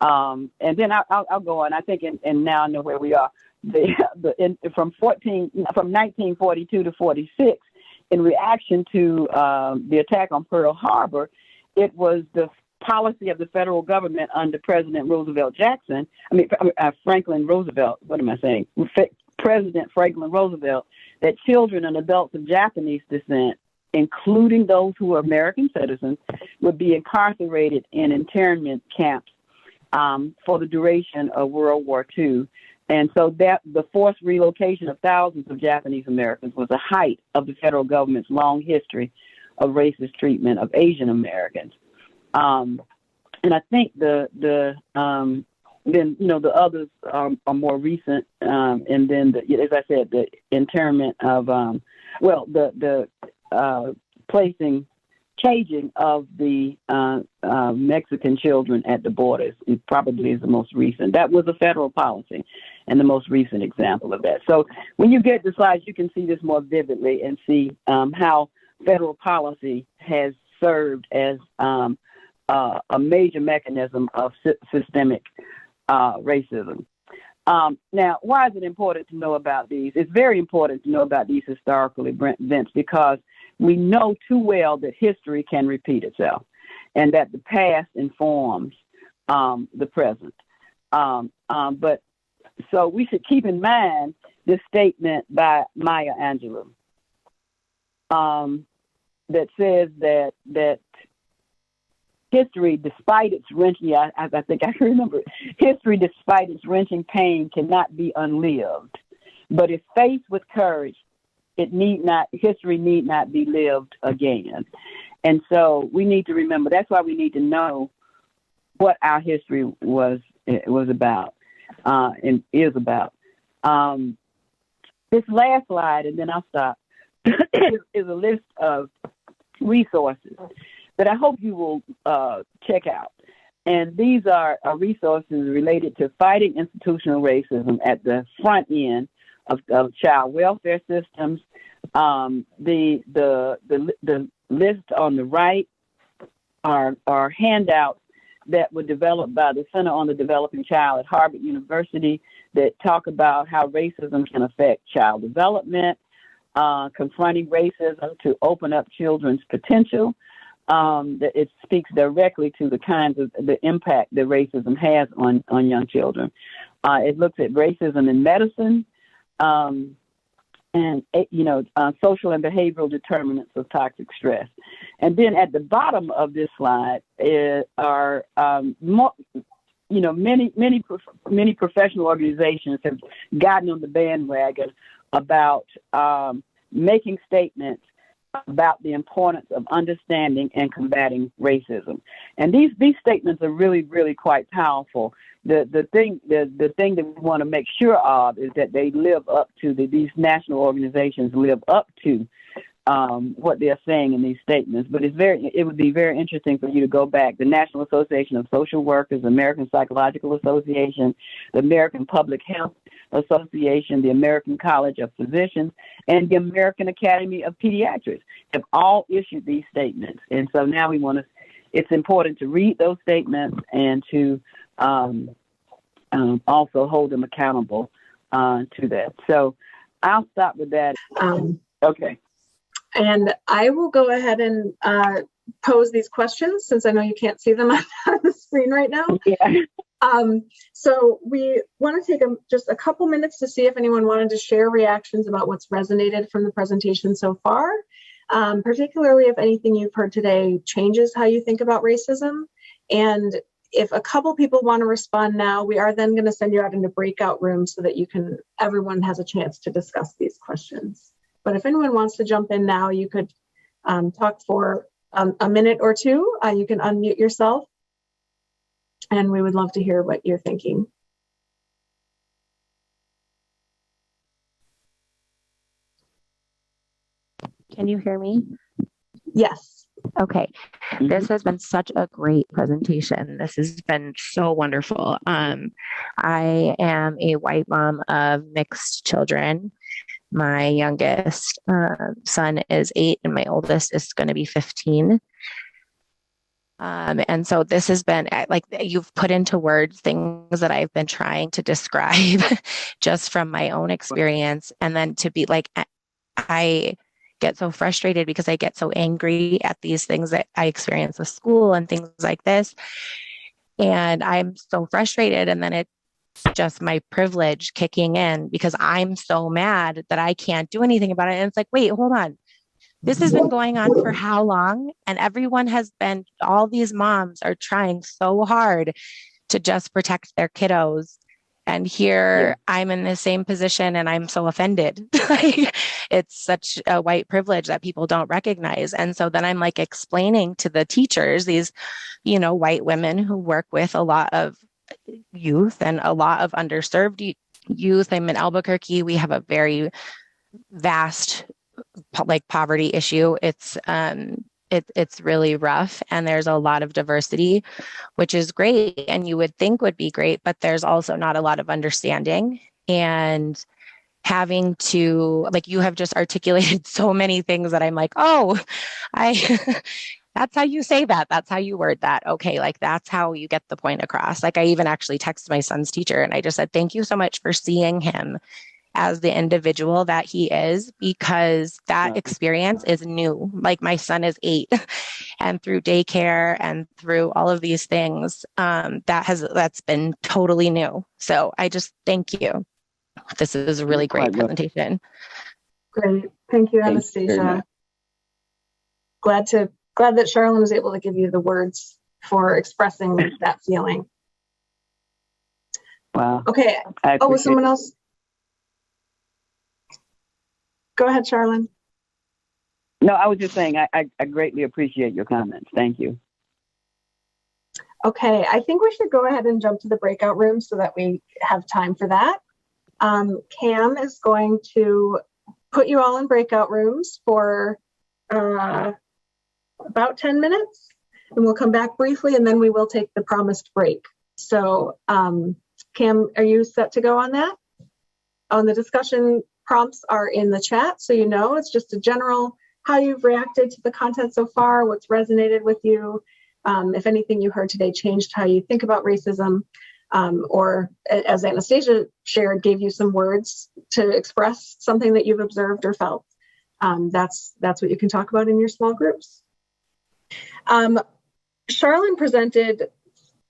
Speaker 6: And then I'll go on. I think, and now I know where we are. From 1942 to 46, in reaction to the attack on Pearl Harbor, it was the policy of the federal government under President Franklin Roosevelt, what am I saying? President Franklin Roosevelt, that children and adults of Japanese descent, including those who are American citizens, would be incarcerated in internment camps for the duration of World War II. And so that the forced relocation of thousands of Japanese Americans was the height of the federal government's long history of racist treatment of Asian Americans. And I think the others are more recent. And then, as I said, the internment of, caging of the Mexican children at the borders probably is the most recent. That was a federal policy and the most recent example of that. So when you get the slides, you can see this more vividly and see how federal policy has served as a major mechanism of systemic racism. Now, why is it important to know about these? It's very important to know about these historical events because we know too well that history can repeat itself and that the past informs the present. But so we should keep in mind this statement by Maya Angelou that says that history, despite its wrenching, I think I can remember, history, despite its wrenching pain, cannot be unlived. But if faced with courage, history need not be lived again. And so we need to remember, that's why we need to know what our history was about and is about. This last slide, and then I'll stop, is a list of resources that I hope you will check out. And these are resources related to fighting institutional racism at the front end of child welfare systems. The list on the right are handouts that were developed by the Center on the Developing Child at Harvard University that talk about how racism can affect child development, confronting racism to open up children's potential. That it speaks directly to the kinds of the impact that racism has on young children. It looks at racism in medicine, and social and behavioral determinants of toxic stress. And then at the bottom of this slide are many professional organizations have gotten on the bandwagon about making statements about the importance of understanding and combating racism. And these statements are really, really quite powerful. The thing that we want to make sure of is that they live up to these national organizations live up to what they're saying in these statements. But it would be very interesting for you to go back. The National Association of Social Workers, the American Psychological Association, the American Public Health Association, the American College of Physicians, and the American Academy of Pediatrics have all issued these statements. And so now it's important to read those statements and to also hold them accountable to that. So I'll stop with that. Okay.
Speaker 5: And I will go ahead and pose these questions since I know you can't see them on the screen right now.
Speaker 6: Yeah.
Speaker 5: So we want to take just a couple minutes to see if anyone wanted to share reactions about what's resonated from the presentation so far, particularly if anything you've heard today changes how you think about racism. And if a couple people want to respond now, we are then going to send you out into breakout rooms so that everyone has a chance to discuss these questions. But if anyone wants to jump in now, you could talk for a minute or two. You can unmute yourself. And we would love to hear what you're thinking.
Speaker 7: Can you hear me?
Speaker 5: Yes.
Speaker 7: Okay. This has been such a great presentation. This has been so wonderful. I am a white mom of mixed children. My youngest son is 8 and my oldest is going to be 15. And so this has been like you've put into words things that I've been trying to describe just from my own experience. And then to be like, get so frustrated because I get so angry at these things that I experience with school and things like this. And I'm so frustrated. And then it's just my privilege kicking in because I'm so mad that I can't do anything about it. And it's like, wait, hold on. This has been going on for how long? And all these moms are trying so hard to just protect their kiddos. And here I'm in the same position and I'm so offended. It's such a white privilege that people don't recognize. And so then I'm like explaining to the teachers, these, white women who work with a lot of youth and a lot of underserved youth. I'm in Albuquerque. We have a very vast poverty issue. It's really rough, and there's a lot of diversity, which is great and you would think would be great, but there's also not a lot of understanding. And having to, like, you have just articulated so many things that I'm like, oh, that's how you say that. That's how you word that. Okay. Like, that's how you get the point across. Like, I even actually texted my son's teacher and I just said, thank you so much for seeing him as the individual that he is, because that experience is new. Like, my son is 8 and through daycare and through all of these things, that's been totally new. So I just thank you. This is a really great presentation.
Speaker 5: Great. Thank you, Anastasia. Glad that Charlene was able to give you the words for expressing that feeling.
Speaker 6: Wow.
Speaker 5: Okay. Was someone else? Go ahead, Charlene.
Speaker 6: No, I was just saying I greatly appreciate your comments. Thank you.
Speaker 5: Okay, I think we should go ahead and jump to the breakout room so that we have time for that. Cam is going to put you all in breakout rooms for about 10 minutes, and we'll come back briefly, and then we will take the promised break. So, Cam, are you set to go on that? On the discussion prompts are in the chat, so it's just a general how you've reacted to the content so far, what's resonated with you, if anything you heard today changed how you think about racism, or as Anastasia shared, gave you some words to express something that you've observed or felt. That's what you can talk about in your small groups. Charlene presented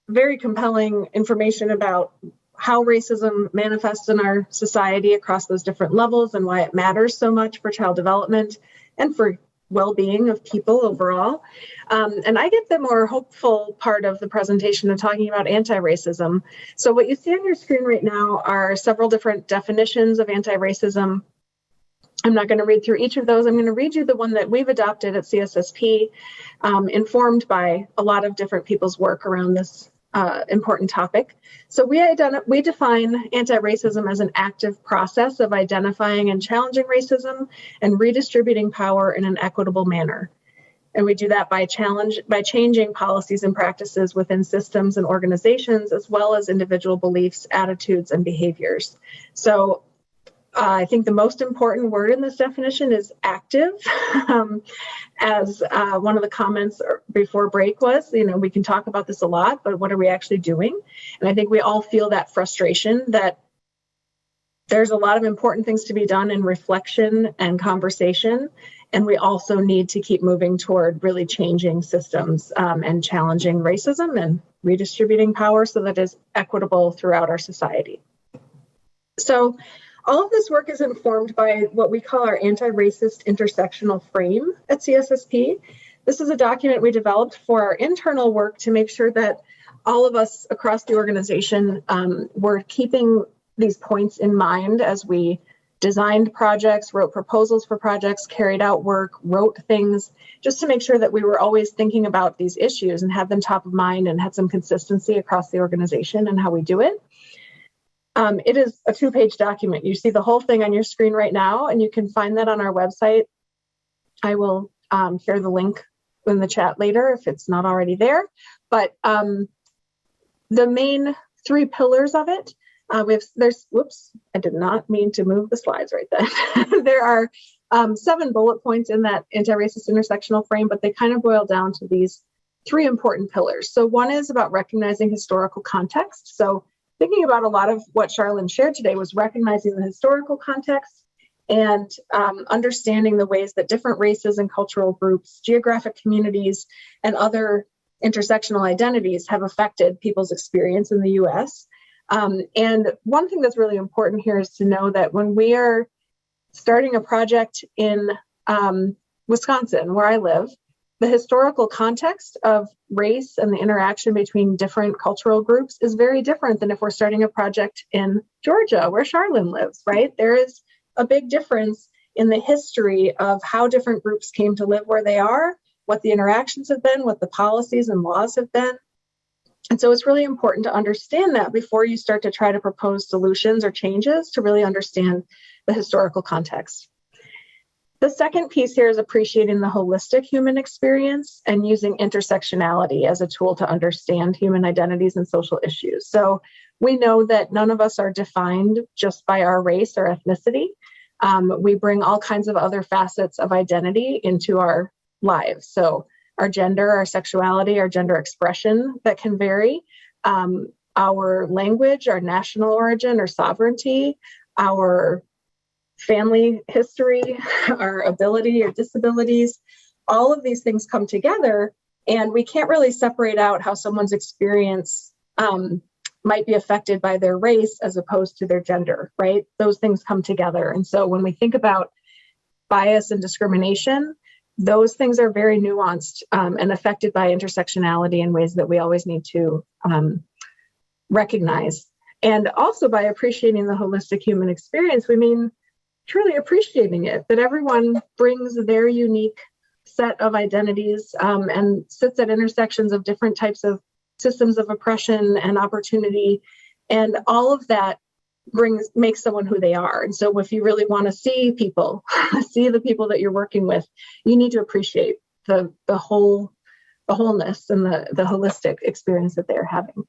Speaker 5: very compelling information about how racism manifests in our society across those different levels and why it matters so much for child development and for well-being of people overall. And I get the more hopeful part of the presentation of talking about anti-racism. So what you see on your screen right now are several different definitions of anti-racism. I'm not going to read through each of those. I'm going to read you the one that we've adopted at CSSP, informed by a lot of different people's work around this important topic. So we define anti-racism as an active process of identifying and challenging racism and redistributing power in an equitable manner. And we do that by changing policies and practices within systems and organizations, as well as individual beliefs, attitudes, and behaviors. So I think the most important word in this definition is active. As one of the comments before break was, we can talk about this a lot, but what are we actually doing? And I think we all feel that frustration that there's a lot of important things to be done in reflection and conversation. And we also need to keep moving toward really changing systems and challenging racism and redistributing power so that it is equitable throughout our society. So all of this work is informed by what we call our anti-racist intersectional frame at CSSP. This is a document we developed for our internal work to make sure that all of us across the organization were keeping these points in mind as we designed projects, wrote proposals for projects, carried out work, wrote things, just to make sure that we were always thinking about these issues and had them top of mind and had some consistency across the organization and how we do it. It is a 2-page document. You see the whole thing on your screen right now, and you can find that on our website. I will share the link in the chat later if it's not already there. But the main 3 pillars of it, whoops, I did not mean to move the slides right then. There are 7 bullet points in that anti-racist intersectional frame, but they kind of boil down to these 3 important pillars. So one is about recognizing historical context. So thinking about a lot of what Charlene shared today was recognizing the historical context and understanding the ways that different races and cultural groups, geographic communities, and other intersectional identities have affected people's experience in the US. And one thing that's really important here is to know that when we are starting a project in Wisconsin, where I live, the historical context of race and the interaction between different cultural groups is very different than if we're starting a project in Georgia, where Charlene lives, right? There is a big difference in the history of how different groups came to live where they are, what the interactions have been, what the policies and laws have been. And so it's really important to understand that before you start to try to propose solutions or changes, to really understand the historical context. The second piece here is appreciating the holistic human experience and using intersectionality as a tool to understand human identities and social issues. So we know that none of us are defined just by our race or ethnicity. We bring all kinds of other facets of identity into our lives. So our gender, our sexuality, our gender expression that can vary, our language, our national origin or sovereignty, our family history, our ability or disabilities, all of these things come together, and we can't really separate out how someone's experience might be affected by their race as opposed to their gender, right? Those things come together. And so when we think about bias and discrimination, those things are very nuanced and affected by intersectionality in ways that we always need to recognize. And also by appreciating the holistic human experience, we mean truly appreciating it, that everyone brings their unique set of identities and sits at intersections of different types of systems of oppression and opportunity. And all of that makes someone who they are. And so if you really want to see people, see the people that you're working with, you need to appreciate the wholeness and the holistic experience that they're having.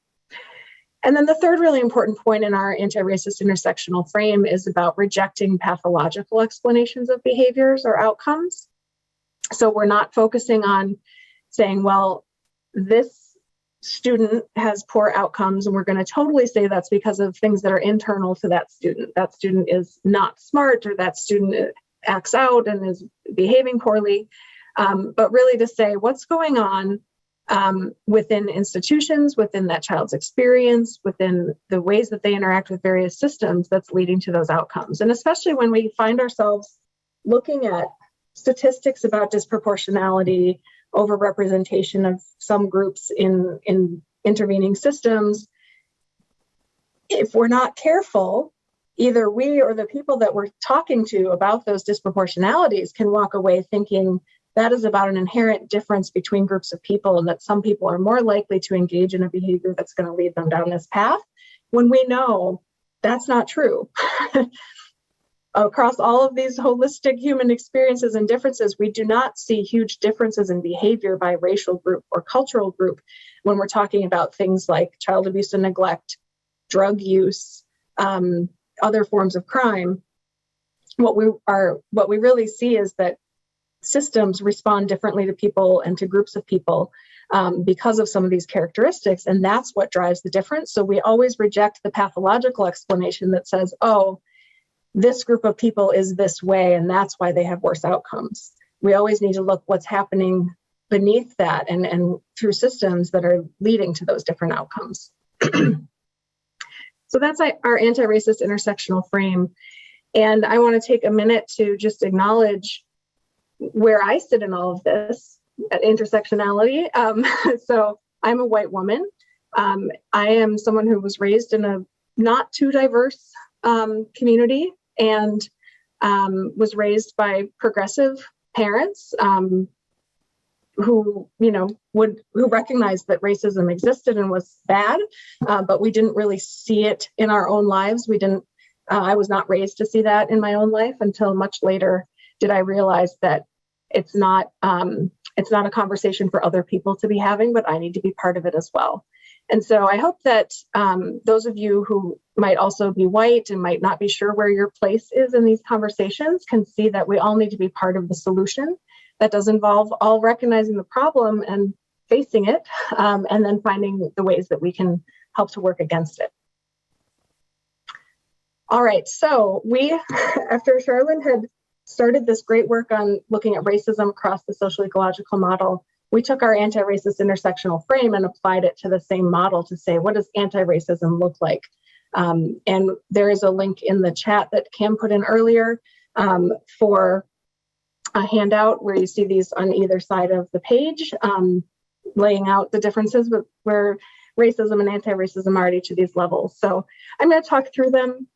Speaker 5: And then the third really important point in our anti-racist intersectional frame is about rejecting pathological explanations of behaviors or outcomes. So we're not focusing on saying, well, this student has poor outcomes, and we're going to totally say that's because of things that are internal to that student. That student is not smart, or that student acts out and is behaving poorly. But really to say what's going on within institutions, within that child's experience, within the ways that they interact with various systems that's leading to those outcomes. And especially when we find ourselves looking at statistics about disproportionality, overrepresentation of some groups in intervening systems, if we're not careful, either we or the people that we're talking to about those disproportionalities can walk away thinking that is about an inherent difference between groups of people, and that some people are more likely to engage in a behavior that's going to lead them down this path, when we know that's not true. Across all of these holistic human experiences and differences, we do not see huge differences in behavior by racial group or cultural group when we're talking about things like child abuse and neglect, drug use, other forms of crime. What we really see is that systems respond differently to people and to groups of people because of some of these characteristics, and that's what drives the difference. So we always reject the pathological explanation that says, oh, this group of people is this way, and that's why they have worse outcomes. We always need to look what's happening beneath that and through systems that are leading to those different outcomes. So that's our anti-racist intersectional frame. And I want to take a minute to just acknowledge where I sit in all of this at intersectionality. So I'm a white woman. I am someone who was raised in a not too diverse community, and was raised by progressive parents who recognized that racism existed and was bad, but we didn't really see it in our own lives. I was not raised to see that in my own life until much later did I realize that it's not a conversation for other people to be having, but I need to be part of it as well. And so I hope that those of you who might also be white and might not be sure where your place is in these conversations can see that we all need to be part of the solution. That does involve all recognizing the problem and facing it, and then finding the ways that we can help to work against it. All right, so we, after Charlene had started this great work on looking at racism across the social ecological model, we took our anti-racist intersectional frame and applied it to the same model to say, what does anti-racism look like? And there is a link in the chat that Cam put in earlier for a handout where you see these on either side of the page, laying out the differences with where racism and anti-racism are at each of these levels. So I'm going to talk through them,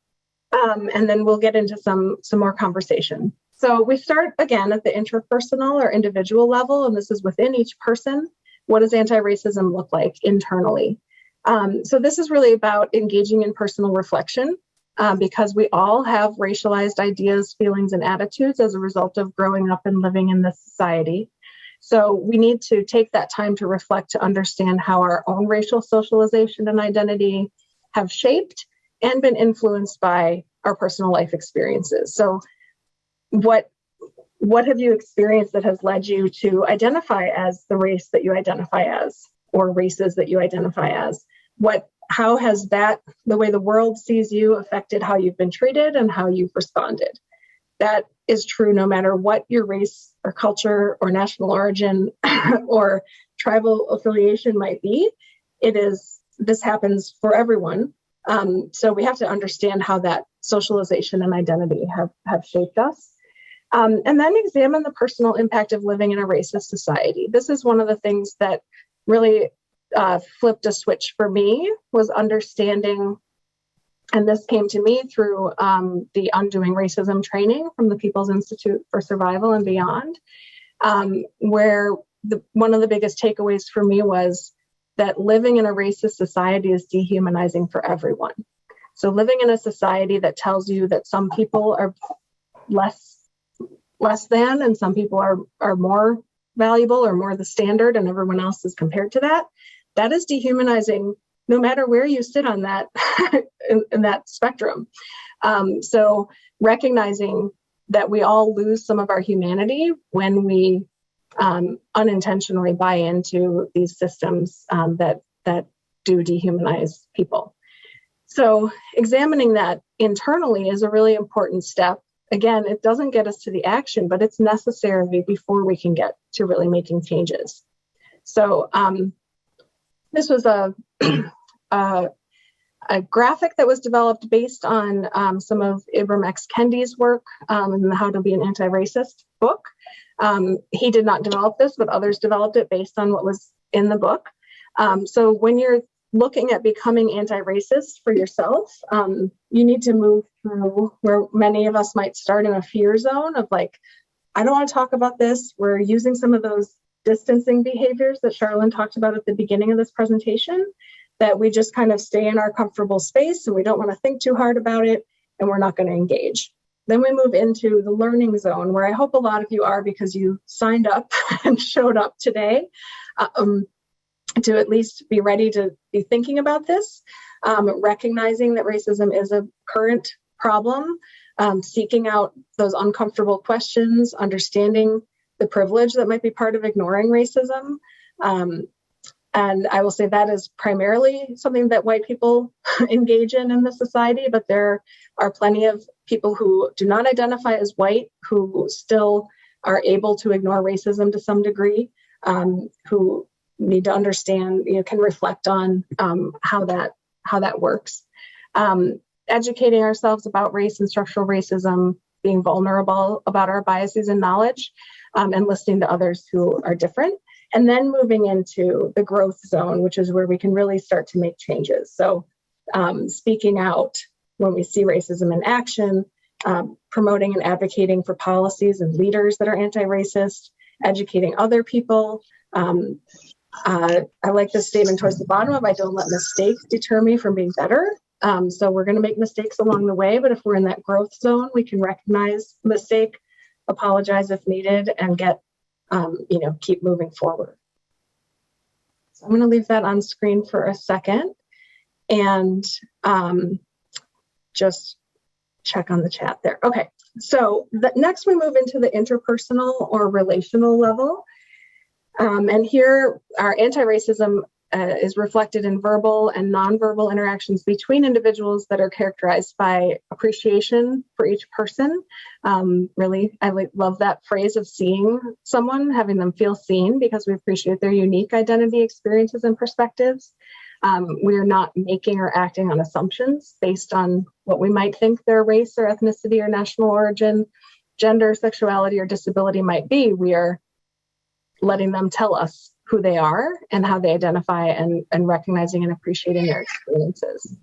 Speaker 5: and then we'll get into some more conversation. So we start again at the interpersonal or individual level, and this is within each person. What does anti-racism look like internally? So this is really about engaging in personal reflection, because we all have racialized ideas, feelings, and attitudes as a result of growing up and living in this society. So we need to take that time to reflect, to understand how our own racial socialization and identity have shaped and been influenced by our personal life experiences. So what have you experienced that has led you to identify as the race that you identify as, or races that you identify as? How has that, the way the world sees you, affected how you've been treated and how you've responded? That is true no matter what your race or culture or national origin or tribal affiliation might be. This happens for everyone. So we have to understand how that socialization and identity have shaped us. And then examine the personal impact of living in a racist society. This is one of the things that really flipped a switch for me, was understanding, and this came to me through the Undoing Racism training from the People's Institute for Survival and Beyond, where one of the biggest takeaways for me was that living in a racist society is dehumanizing for everyone. So living in a society that tells you that some people are less than and some people are more valuable or more the standard and everyone else is compared to that is dehumanizing no matter where you sit on that in that spectrum. So recognizing that we all lose some of our humanity when we unintentionally buy into these systems that do dehumanize people. So examining that internally is a really important step. Again, it doesn't get us to the action, but it's necessary before we can get to really making changes. So this was a graphic that was developed based on some of Ibram X. Kendi's work in the How to Be an Anti-Racist book. He did not develop this, but others developed it based on what was in the book. So when you're looking at becoming anti-racist for yourself, you need to move through where many of us might start in a fear zone of like, I don't want to talk about this. We're using some of those distancing behaviors that Charlene talked about at the beginning of this presentation, that we just kind of stay in our comfortable space and we don't want to think too hard about it and we're not going to engage. Then we move into the learning zone, where I hope a lot of you are, because you signed up and showed up today to at least be ready to be thinking about this, recognizing that racism is a current problem, seeking out those uncomfortable questions, understanding the privilege that might be part of ignoring racism. And I will say that is primarily something that white people engage in this society, but there are plenty of people who do not identify as white who still are able to ignore racism to some degree, who need to understand, can reflect on how that works. Educating ourselves about race and structural racism, being vulnerable about our biases and knowledge, and listening to others who are different. And then moving into the growth zone, which is where we can really start to make changes. So speaking out when we see racism in action, promoting and advocating for policies and leaders that are anti-racist, educating other people. I like this statement towards the bottom of, I don't let mistakes deter me from being better. So we're going to make mistakes along the way, but if we're in that growth zone, we can recognize the mistake, apologize if needed, and get keep moving forward. So I'm going to leave that on screen for a second and just check on the chat there. Okay, so next we move into the interpersonal or relational level. And here our anti-racism is reflected in verbal and nonverbal interactions between individuals that are characterized by appreciation for each person. Really, I love that phrase of seeing someone, having them feel seen, because we appreciate their unique identity, experiences, and perspectives. We are not making or acting on assumptions based on what we might think their race or ethnicity or national origin, gender, sexuality, or disability might be. We are letting them tell us who they are and how they identify, and recognizing and appreciating their experiences.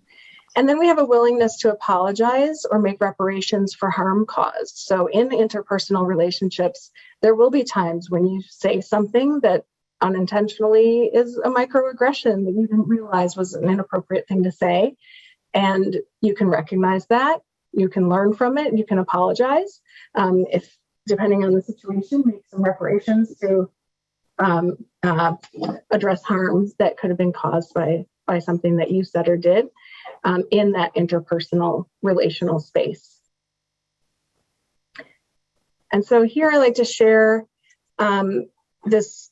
Speaker 5: And then we have a willingness to apologize or make reparations for harm caused. So in interpersonal relationships, there will be times when you say something that unintentionally is a microaggression that you didn't realize was an inappropriate thing to say. And you can recognize that, you can learn from it, you can apologize. If, depending on the situation, make some reparations to address harms that could have been caused by something that you said or did in that interpersonal relational space. And so here I like to share this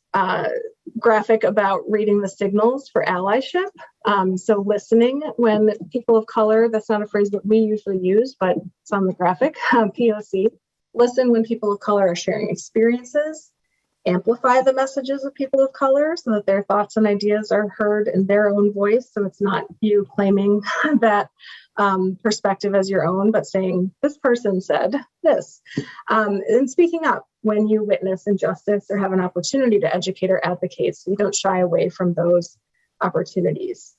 Speaker 5: graphic about reading the signals for allyship. So listening when people of color, that's not a phrase that we usually use, but it's on the graphic, POC. Listen when people of color are sharing experiences. Amplify the messages of people of color so that their thoughts and ideas are heard in their own voice. So it's not you claiming that perspective as your own, but saying, this person said this. And speaking up when you witness injustice or have an opportunity to educate or advocate, so you don't shy away from those opportunities.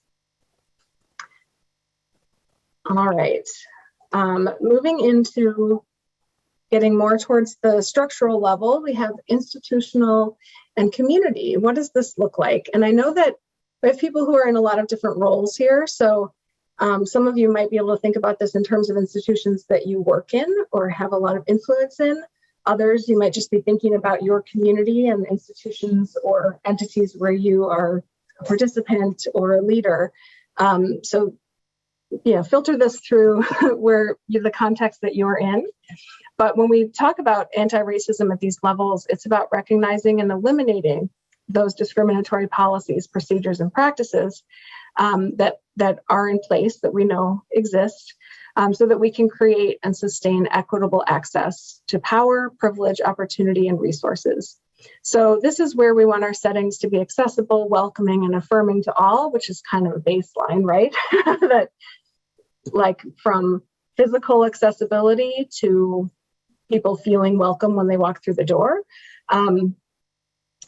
Speaker 5: All right, moving into getting more towards the structural level, we have institutional and community. What does this look like? And I know that we have people who are in a lot of different roles here. So some of you might be able to think about this in terms of institutions that you work in or have a lot of influence in. Others, you might just be thinking about your community and institutions or entities where you are a participant or a leader. So filter this through where the context that you're in. But when we talk about anti-racism at these levels, it's about recognizing and eliminating those discriminatory policies, procedures, and practices that are in place that we know exist, so that we can create and sustain equitable access to power, privilege, opportunity, and resources. So this is where we want our settings to be accessible, welcoming, and affirming to all, which is kind of a baseline, right? That, like, from physical accessibility to people feeling welcome when they walk through the door,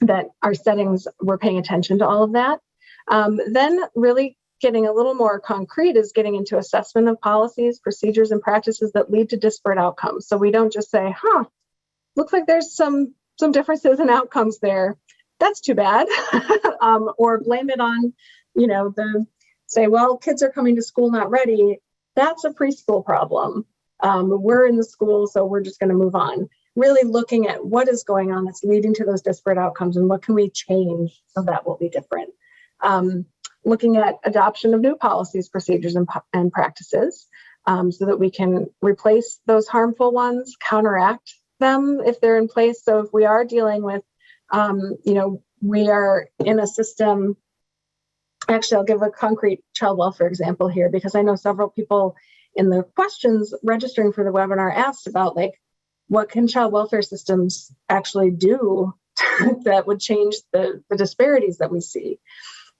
Speaker 5: that our settings, we're paying attention to all of that. Then really getting a little more concrete is getting into assessment of policies, procedures, and practices that lead to disparate outcomes. So we don't just say, looks like there's some differences in outcomes there. That's too bad. Or blame it on, say, well, kids are coming to school not ready. That's a preschool problem. We're in the school, so we're just going to move on. Really looking at what is going on that's leading to those disparate outcomes and what can we change so that will be different. Looking at adoption of new policies, procedures, and practices so that we can replace those harmful ones, counteract them if they're in place. So if we are dealing with, we are in a system. Actually, I'll give a concrete child welfare example here, because I know several people in the questions registering for the webinar asked about, like, what can child welfare systems actually do that would change the disparities that we see?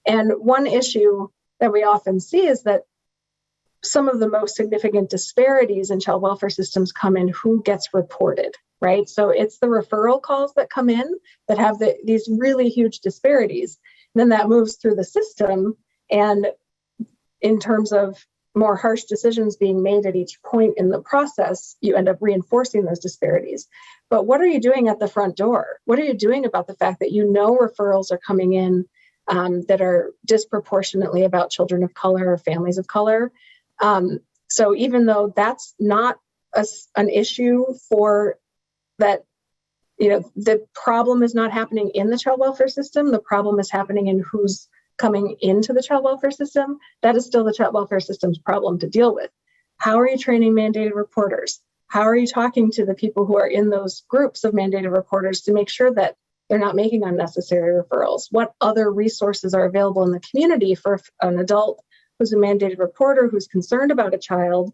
Speaker 5: And one issue that we often see is that some of the most significant disparities in child welfare systems come in who gets reported, right? So it's the referral calls that come in that have these really huge disparities. Then that moves through the system, and in terms of more harsh decisions being made at each point in the process, you end up reinforcing those disparities. But what are you doing at the front door? What are you doing about the fact that referrals are coming in that are disproportionately about children of color or families of color? So even though that's not an issue for that, the problem is not happening in the child welfare system, the problem is happening in who's coming into the child welfare system. That is still the child welfare system's problem to deal with. How are you training mandated reporters? How are you talking to the people who are in those groups of mandated reporters to make sure that they're not making unnecessary referrals. What other resources are available in the community for an adult who's a mandated reporter who's concerned about a child?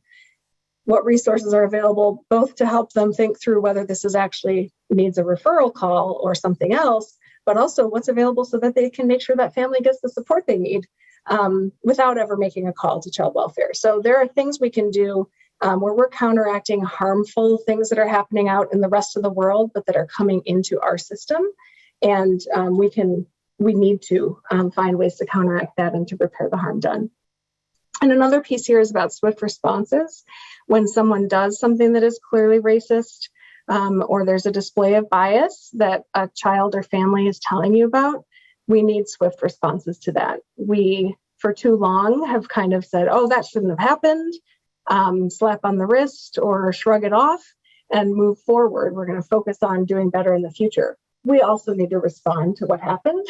Speaker 5: What resources are available both to help them think through whether this is actually needs a referral call or something else, but also what's available so that they can make sure that family gets the support they need without ever making a call to child welfare. So there are things we can do where we're counteracting harmful things that are happening out in the rest of the world, but that are coming into our system. And we need to find ways to counteract that and to repair the harm done. And another piece here is about swift responses. When someone does something that is clearly racist, or there's a display of bias that a child or family is telling you about, we need swift responses to that. We, for too long, have kind of said, oh, that shouldn't have happened, slap on the wrist or shrug it off and move forward. We're going to focus on doing better in the future. We also need to respond to what happened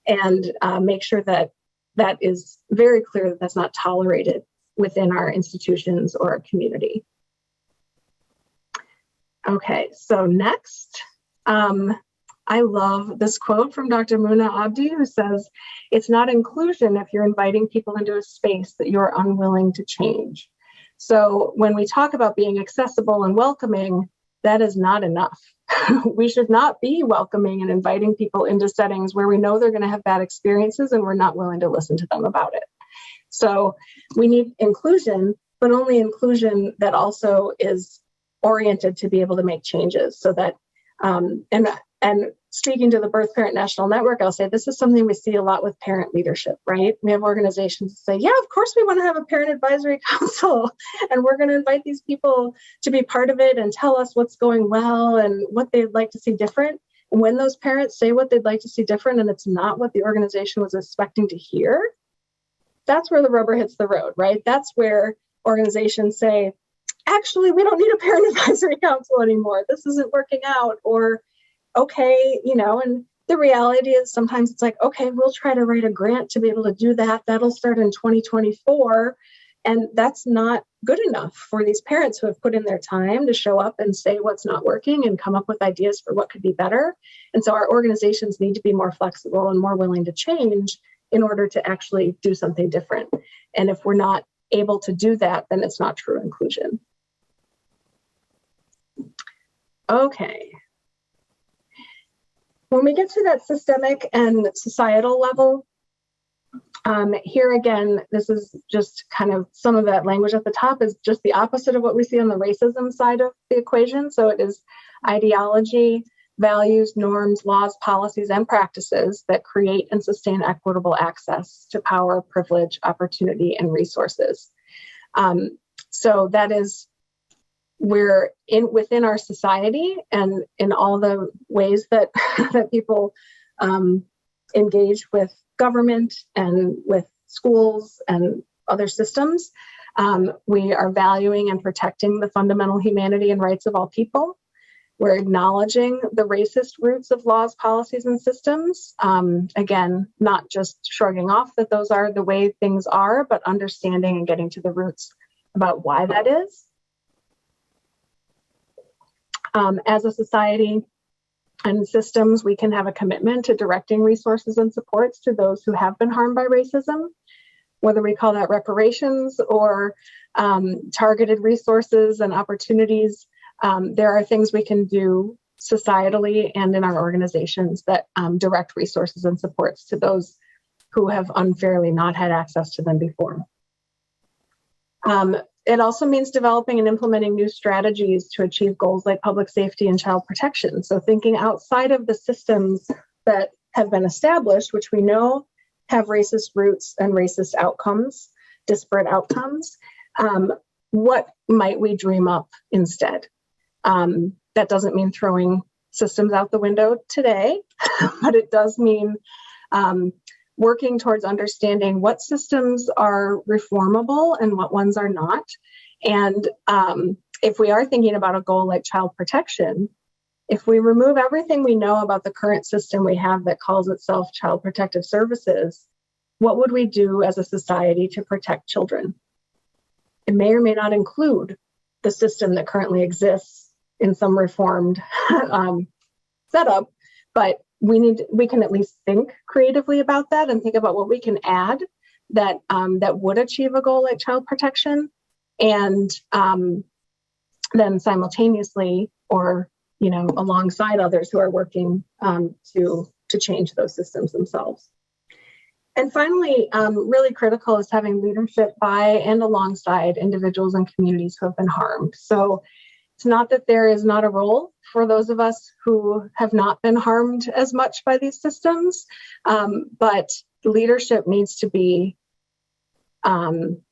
Speaker 5: and make sure that that is very clear that that's not tolerated within our institutions or our community. Okay, so next, I love this quote from Dr. Muna Abdi, who says, "It's not inclusion if you're inviting people into a space that you're unwilling to change." So when we talk about being accessible and welcoming, that is not enough. We should not be welcoming and inviting people into settings where we know they're going to have bad experiences and we're not willing to listen to them about it. So we need inclusion, but only inclusion that also is oriented to be able to make changes so that, and speaking to the Birth Parent National Network, I'll say this is something we see a lot with parent leadership, right? We have organizations that say, yeah, of course we want to have a parent advisory council, and we're going to invite these people to be part of it and tell us what's going well and what they'd like to see different. And when those parents say what they'd like to see different and it's not what the organization was expecting to hear, that's where the rubber hits the road, right? That's where organizations say, actually, we don't need a parent advisory council anymore. This isn't working out, or okay, and the reality is sometimes it's like, okay, we'll try to write a grant to be able to do that. That'll start in 2024. And that's not good enough for these parents who have put in their time to show up and say what's not working and come up with ideas for what could be better. And so our organizations need to be more flexible and more willing to change in order to actually do something different. And if we're not able to do that, then it's not true inclusion. Okay. When we get to that systemic and societal level, here again, this is just kind of some of that language at the top is just the opposite of what we see on the racism side of the equation. So it is ideology, values, norms, laws, policies, and practices that create and sustain equitable access to power, privilege, opportunity, and resources. So that is we're within our society and in all the ways that that people engage with government and with schools and other systems. We are valuing and protecting the fundamental humanity and rights of all people. We're acknowledging the racist roots of laws, policies, and systems. Again, not just shrugging off that those are the way things are, but understanding and getting to the roots about why that is. As a society and systems, we can have a commitment to directing resources and supports to those who have been harmed by racism, whether we call that reparations or targeted resources and opportunities. There are things we can do societally and in our organizations that direct resources and supports to those who have unfairly not had access to them before. It also means developing and implementing new strategies to achieve goals like public safety and child protection. So thinking outside of the systems that have been established, which we know have racist roots and racist outcomes, disparate outcomes, what might we dream up instead? That doesn't mean throwing systems out the window today, but it does mean working towards understanding what systems are reformable and what ones are not. And if we are thinking about a goal like child protection, if we remove everything we know about the current system we have that calls itself Child Protective Services, what would we do as a society to protect children? It may or may not include the system that currently exists in some reformed setup, but we can at least think creatively about that and think about what we can add that would achieve a goal like child protection, and then simultaneously, or alongside others who are working to change those systems themselves. And finally, really critical is having leadership by and alongside individuals and communities who have been harmed. So it's not that there is not a role for those of us who have not been harmed as much by these systems, but leadership needs to be in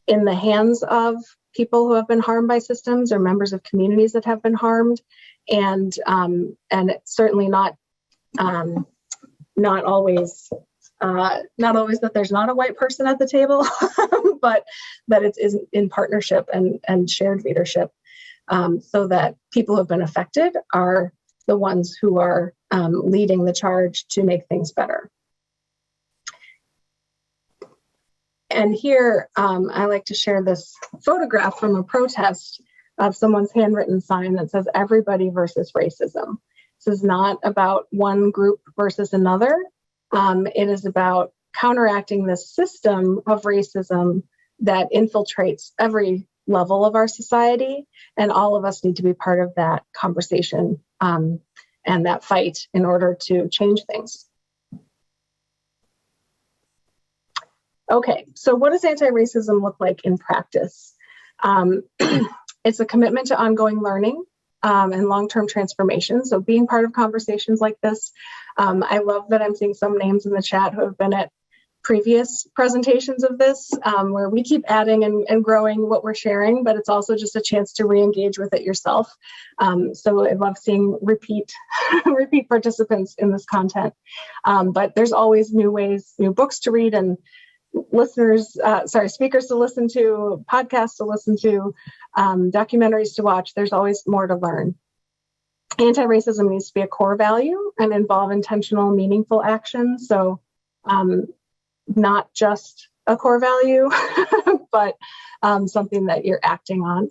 Speaker 5: the hands of people who have been harmed by systems or members of communities that have been harmed, and it's certainly not always that there's not a white person at the table, but that it is in partnership and shared leadership, so that people who have been affected are the ones who are leading the charge to make things better. And here, I like to share this photograph from a protest of someone's handwritten sign that says "Everybody versus racism." This is not about one group versus another. It is about counteracting this system of racism that infiltrates every level of our society, and all of us need to be part of that conversation and that fight in order to change things. Okay, so what does anti-racism look like in practice? It's a commitment to ongoing learning and long-term transformation. So being part of conversations like this, I love that I'm seeing some names in the chat who have been at previous presentations of this, where we keep adding and growing what we're sharing, but it's also just a chance to re-engage with it yourself. So I love seeing repeat participants in this content. But there's always new ways, new books to read, and speakers to listen to, podcasts to listen to, documentaries to watch. There's always more to learn. Anti-racism needs to be a core value and involve intentional, meaningful action. So not just a core value, but something that you're acting on.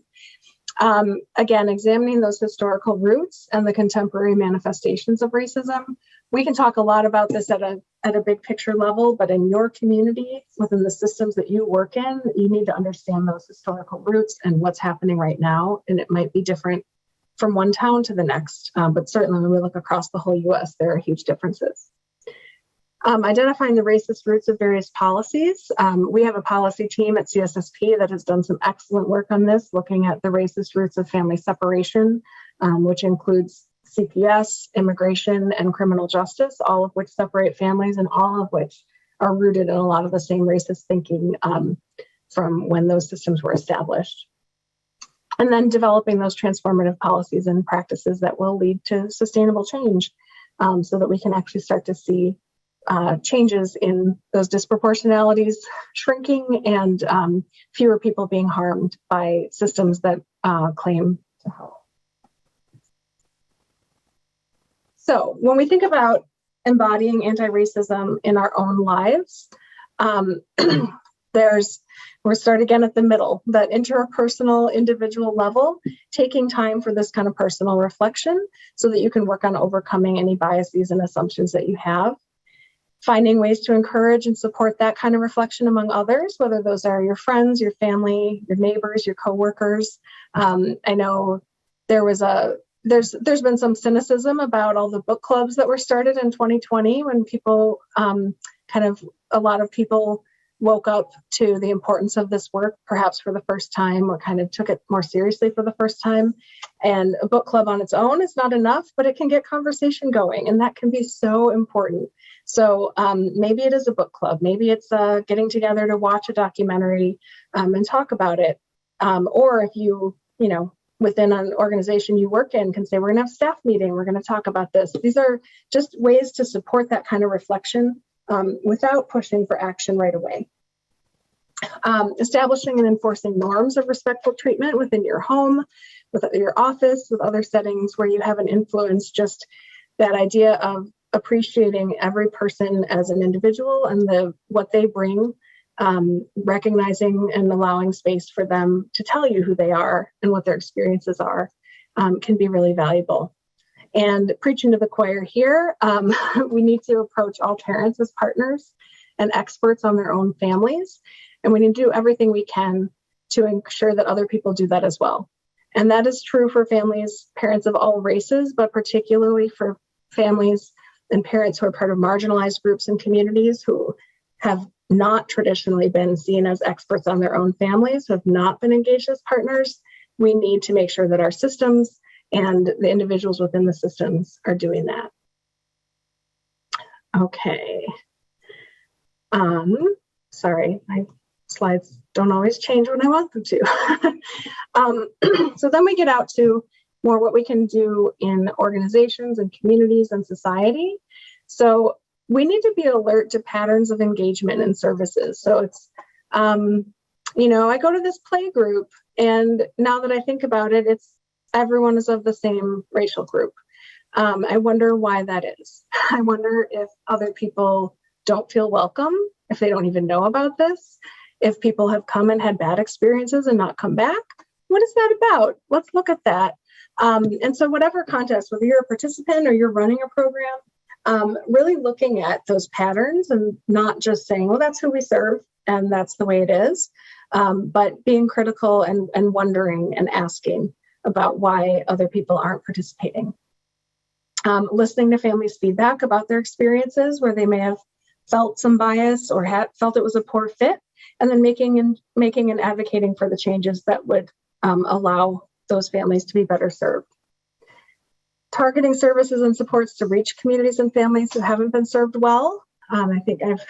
Speaker 5: Again, examining those historical roots and the contemporary manifestations of racism. We can talk a lot about this at a big picture level, but in your community, within the systems that you work in, you need to understand those historical roots and what's happening right now. And it might be different from one town to the next, but certainly when we look across the whole US, there are huge differences. Identifying the racist roots of various policies. We have a policy team at CSSP that has done some excellent work on this, looking at the racist roots of family separation, which includes CPS, immigration, and criminal justice, all of which separate families and all of which are rooted in a lot of the same racist thinking from when those systems were established. And then developing those transformative policies and practices that will lead to sustainable change, so that we can actually start to see changes in those disproportionalities shrinking and fewer people being harmed by systems that claim to help. So when we think about embodying anti-racism in our own lives, we'll start again at the middle, that interpersonal, individual level, taking time for this kind of personal reflection so that you can work on overcoming any biases and assumptions that you have. Finding ways to encourage and support that kind of reflection among others, whether those are your friends, your family, your neighbors, your coworkers. I know there's been some cynicism about all the book clubs that were started in 2020 when people a lot of people woke up to the importance of this work, perhaps for the first time, or kind of took it more seriously for the first time. And a book club on its own is not enough, but it can get conversation going, and that can be so important. So maybe it is a book club, maybe it's getting together to watch a documentary and talk about it. Or if you within an organization you work in can say, we're gonna have a staff meeting, we're gonna talk about this. These are just ways to support that kind of reflection without pushing for action right away. Establishing and enforcing norms of respectful treatment within your home, with your office, with other settings where you have an influence, just that idea of appreciating every person as an individual and what they bring, recognizing and allowing space for them to tell you who they are and what their experiences are, can be really valuable. And preaching to the choir here, we need to approach all parents as partners and experts on their own families. And we need to do everything we can to ensure that other people do that as well. And that is true for families, parents of all races, but particularly for families and parents who are part of marginalized groups and communities who have not traditionally been seen as experts on their own families, who have not been engaged as partners. We need to make sure that our systems and the individuals within the systems are doing that. Okay. Sorry, my slides don't always change when I want them to. So then we get out to more what we can do in organizations and communities and society. So we need to be alert to patterns of engagement in services. So it's, I go to this play group, and now that I think about it, everyone is of the same racial group. I wonder why that is. I wonder if other people don't feel welcome, if they don't even know about this, if people have come and had bad experiences and not come back. What is that about? Let's look at that. And so whatever context, whether you're a participant or you're running a program, really looking at those patterns and not just saying, well, that's who we serve and that's the way it is, but being critical and wondering and asking about why other people aren't participating. Listening to families' feedback about their experiences where they may have felt some bias or felt it was a poor fit, and then making and advocating for the changes that would allow those families to be better served. Targeting services and supports to reach communities and families who haven't been served well. I think I've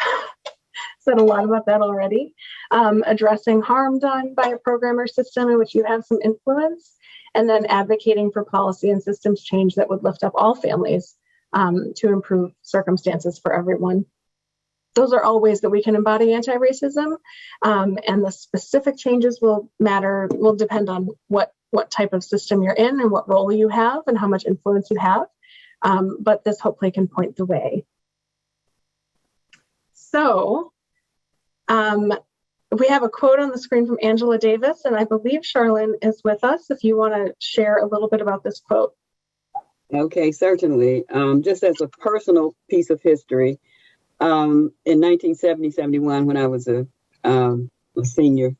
Speaker 5: said a lot about that already. Addressing harm done by a program or system in which you have some influence, and then advocating for policy and systems change that would lift up all families to improve circumstances for everyone. Those are all ways that we can embody anti-racism, and the specific changes will depend on what type of system you're in and what role you have and how much influence you have. But this hopefully can point the way. So we have a quote on the screen from Angela Davis, and I believe Charlene is with us if you want to share a little bit about this quote.
Speaker 6: Okay, certainly. Just as a personal piece of history, in 1970-71, when I was a senior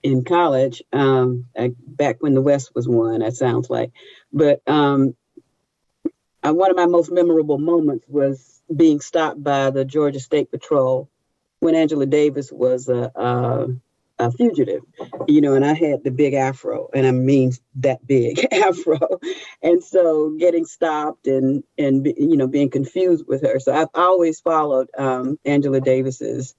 Speaker 6: in college, back when the West was one, that sounds like. But one of my most memorable moments was being stopped by the Georgia State Patrol when Angela Davis was a fugitive, and I had the big afro, and I mean that big afro. And so getting stopped and being confused with her. So I've always followed Angela Davis's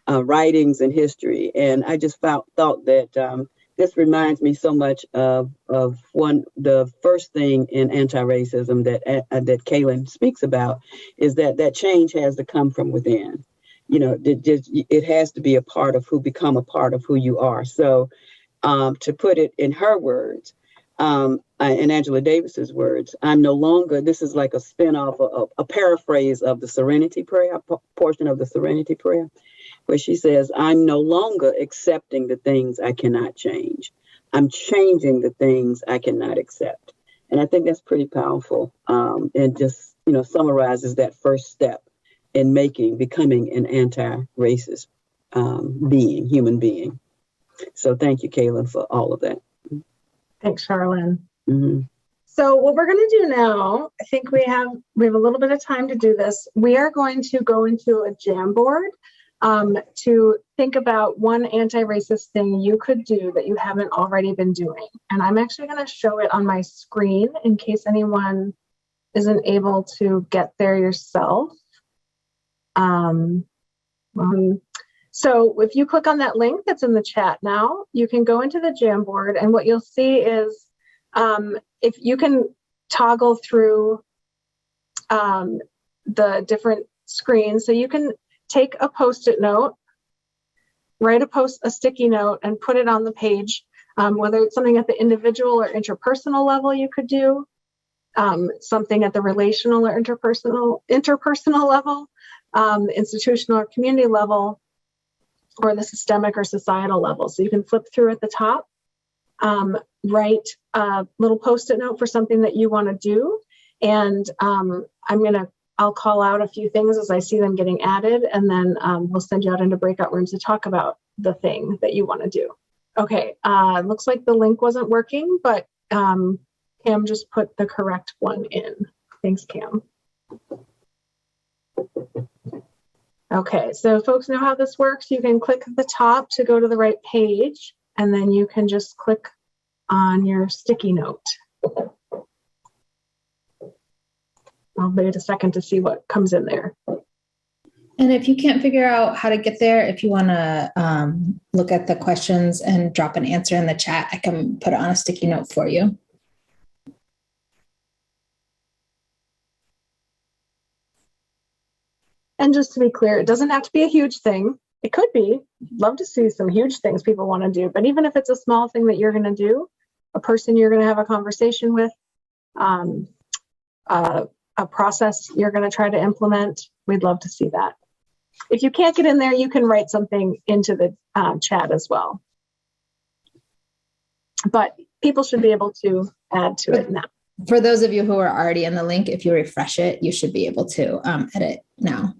Speaker 6: writings and history. And I just thought that this reminds me so much of the first thing in anti-racism that Kaylin speaks about, is that change has to come from within. It has to be a part of become a part of who you are. So to put it in her words, in Angela Davis's words, I'm no longer, this is like a spinoff, a paraphrase of the Serenity Prayer, portion of the Serenity Prayer, where she says, I'm no longer accepting the things I cannot change. I'm changing the things I cannot accept. And I think that's pretty powerful, and just, summarizes that first step in becoming an anti-racist human being. So thank you, Kaylin, for all of that.
Speaker 5: Thanks, Charlene.
Speaker 6: Mm-hmm.
Speaker 5: So what we're going to do now, I think we have a little bit of time to do this. We are going to go into a Jamboard to think about one anti-racist thing you could do that you haven't already been doing. And I'm actually going to show it on my screen in case anyone isn't able to get there yourself. So if you click on that link that's in the chat now, you can go into the Jamboard, and what you'll see is if you can toggle through the different screens. So you can take a Post-it note, write a sticky note, and put it on the page, whether it's something at the individual or interpersonal level you could do, something at the relational or interpersonal level, institutional or community level, or the systemic or societal level. So you can flip through at the top, write a little Post-it note for something that you want to do, And I'll call out a few things as I see them getting added, and then we'll send you out into breakout rooms to talk about the thing that you want to do. Okay, looks like the link wasn't working, but Cam just put the correct one in. Thanks, Cam. Okay, so folks know how this works. You can click at the top to go to the right page, and then you can just click on your sticky note. I'll wait a second to see what comes in there.
Speaker 4: And if you can't figure out how to get there, if you want to look at the questions and drop an answer in the chat, I can put it on a sticky note for you.
Speaker 5: And just to be clear, it doesn't have to be a huge thing. It could be. Love to see some huge things people want to do. But even if it's a small thing that you're going to do, a person you're going to have a conversation with, a process you're going to try to implement, we'd love to see that. If you can't get in there, you can write something into the chat as well. But people should be able to add to it now.
Speaker 4: For those of you who are already in the link, if you refresh it, you should be able to edit now.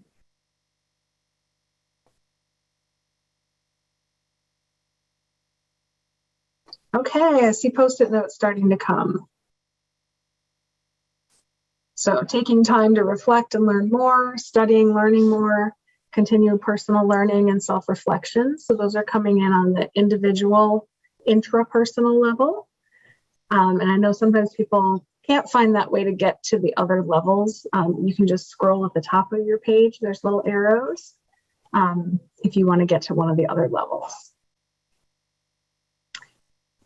Speaker 5: Okay, I see Post-it notes starting to come. So taking time to reflect and learn more, studying, learning more, continued personal learning and self-reflection. So those are coming in on the individual, intrapersonal level. And I know sometimes people can't find that way to get to the other levels. You can just scroll at the top of your page. There's little arrows if you want to get to one of the other levels.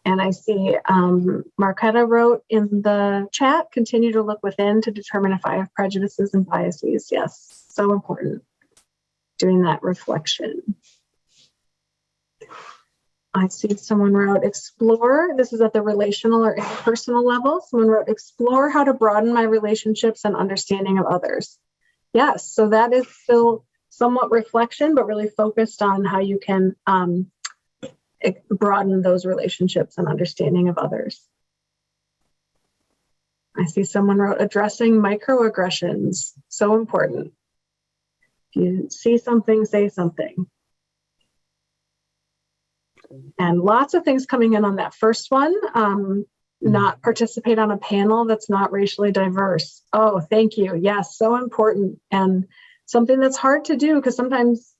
Speaker 5: And I see Marquetta wrote in the chat, continue to look within to determine if I have prejudices and biases. Yes, so important, doing that reflection. I see someone wrote explore. This is at the relational or interpersonal level. Someone wrote explore how to broaden my relationships and understanding of others. Yes, so that is still somewhat reflection, but really focused on how you can broaden those relationships and understanding of others. I see someone wrote addressing microaggressions. So important. If you see something, say something. And lots of things coming in on that first one. Not participate on a panel that's not racially diverse. Oh, thank you. Yes, so important. And something that's hard to do because sometimes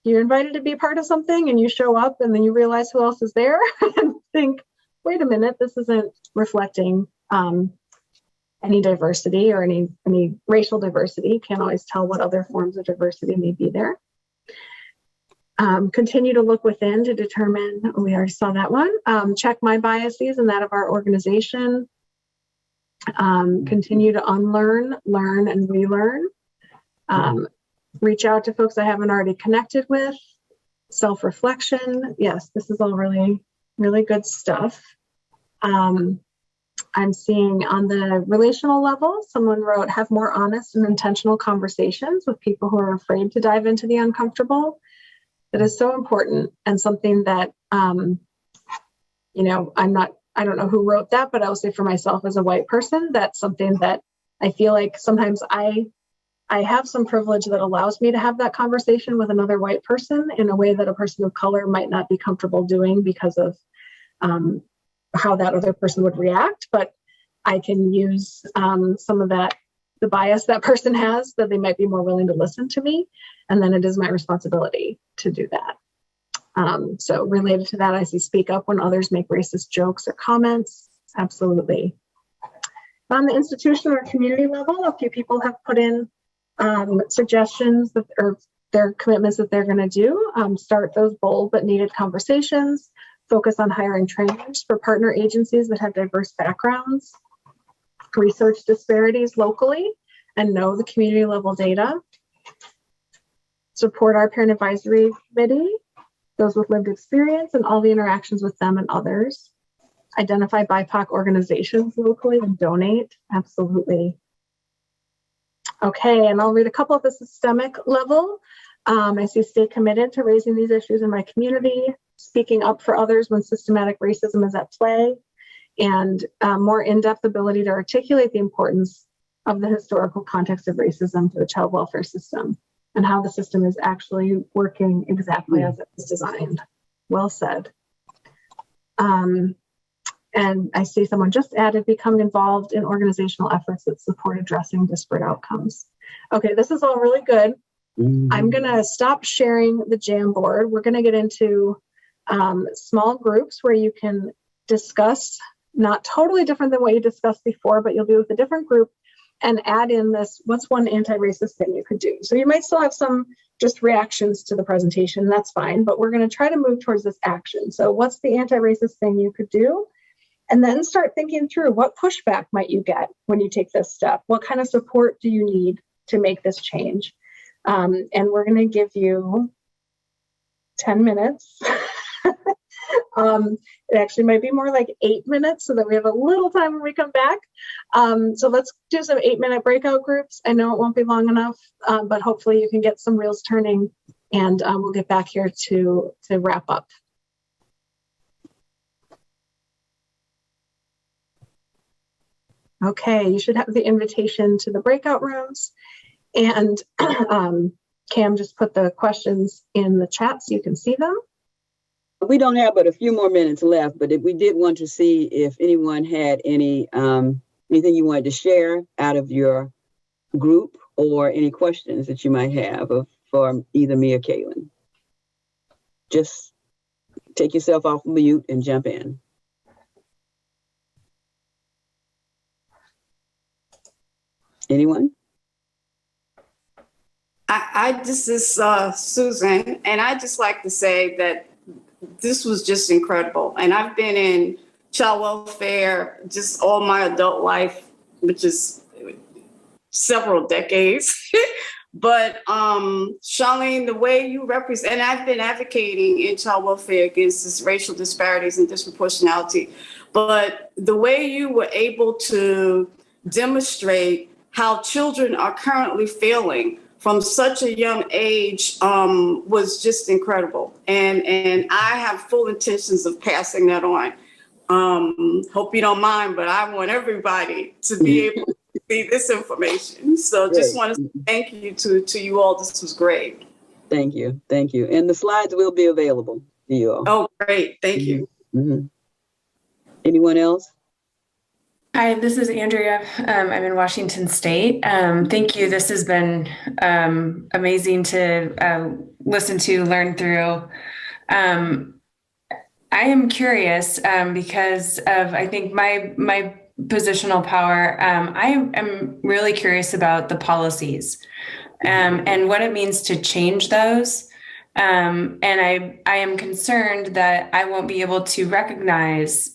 Speaker 5: you're invited to be part of something and you show up and then you realize who else is there and think, wait a minute, this isn't reflecting any diversity or any racial diversity. You can't always tell what other forms of diversity may be there. Continue to look within to determine, we already saw that one. Check my biases and that of our organization. Continue to unlearn, learn, and relearn. Reach out to folks I haven't already connected with. Self-reflection. Yes, this is all really, really good stuff. I'm seeing on the relational level, someone wrote, have more honest and intentional conversations with people who are afraid to dive into the uncomfortable. That is so important and something that, you know, I don't know who wrote that, but I will say for myself as a white person, that's something that I feel like sometimes I have some privilege that allows me to have that conversation with another white person in a way that a person of color might not be comfortable doing because of how that other person would react. But I can use some of that, the bias that person has, that they might be more willing to listen to me. And then it is my responsibility to do that. So related to that, I see speak up when others make racist jokes or comments. Absolutely. On the institution or community level, a few people have put in suggestions that, or their commitments that they're going to do. Start those bold but needed conversations. Focus on hiring trainers for partner agencies that have diverse backgrounds. Research disparities locally and know the community level data. Support our parent advisory committee, those with lived experience and all the interactions with them and others. Identify BIPOC organizations locally and donate. Absolutely. Okay, and I'll read a couple at the systemic level. I see stay committed to raising these issues in my community, speaking up for others when systematic racism is at play, and more in-depth ability to articulate the importance of the historical context of racism to the child welfare system and how the system is actually working exactly as it was designed. Well said. And I see someone just added, becoming involved in organizational efforts that support addressing disparate outcomes. Okay, this is all really good. I'm going to stop sharing the Jamboard. We're going to get into small groups where you can discuss, not totally different than what you discussed before, but you'll be with a different group and add in this, what's one anti-racist thing you could do? So you might still have some just reactions to the presentation, that's fine, but we're going to try to move towards this action. So what's the anti-racist thing you could do? And then start thinking through, what pushback might you get when you take this step? What kind of support do you need to make this change? And we're going to give you 10 minutes. It actually might be more like 8 minutes so that we have a little time when we come back. So let's do some 8-minute breakout groups. I know it won't be long enough, but hopefully you can get some wheels turning, and we'll get back here to wrap up. Okay, you should have the invitation to the breakout rooms. And Cam just put the questions in the chat so you can see them.
Speaker 8: We don't have but a few more minutes left, but if we did want to see if anyone had any anything you wanted to share out of your group or any questions that you might have for either me or Kaylin. Just take yourself off mute and jump in. Anyone?
Speaker 9: This is Susan, and I just like to say that this was just incredible. And I've been in child welfare just all my adult life, which is several decades. But Charlene, the way you represent, and I've been advocating in child welfare against this racial disparities and disproportionality, but the way you were able to demonstrate how children are currently feeling from such a young age was just incredible. And I have full intentions of passing that on. Hope you don't mind, but I want everybody to be able to see this information. So just want to thank you to you all. This was great.
Speaker 8: Thank you. Thank you. And the slides will be available to you all.
Speaker 9: Oh, great. Thank you.
Speaker 8: Mm-hmm. Anyone else?
Speaker 10: Hi, this is Andrea. I'm in Washington State. Thank you. This has been amazing to listen to, learn through. I am curious because of, I think, my positional power. I am really curious about the policies and what it means to change those. And I am concerned that I won't be able to recognize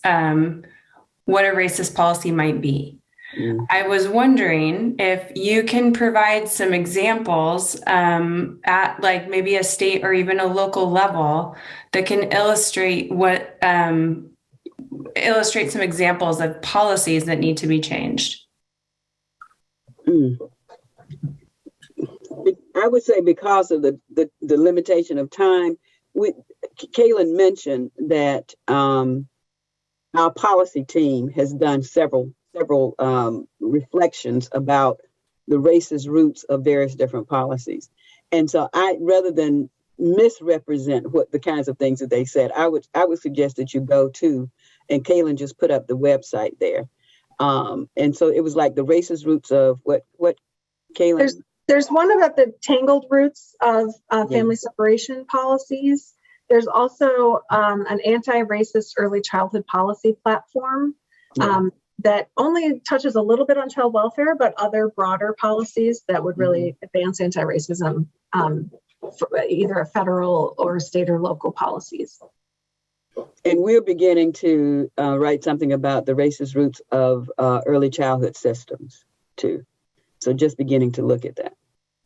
Speaker 10: what a racist policy might be. I was wondering if you can provide some examples at like maybe a state or even a local level that can illustrate illustrate some examples of policies that need to be changed.
Speaker 8: I would say because of the limitation of time, Kaylin mentioned that our policy team has done several reflections about the racist roots of various different policies. And so rather than misrepresent what the kinds of things that they said, I would suggest that you go to, and Kaylin just put up the website there. And so it was like the racist roots of what Kaylin?
Speaker 5: There's one about the tangled roots of family separation policies. There's also an anti-racist early childhood policy platform that only touches a little bit on child welfare, but other broader policies that would really advance anti-racism, for either a federal or state or local policies.
Speaker 8: And we're beginning to write something about the racist roots of early childhood systems too. So just beginning to look at that.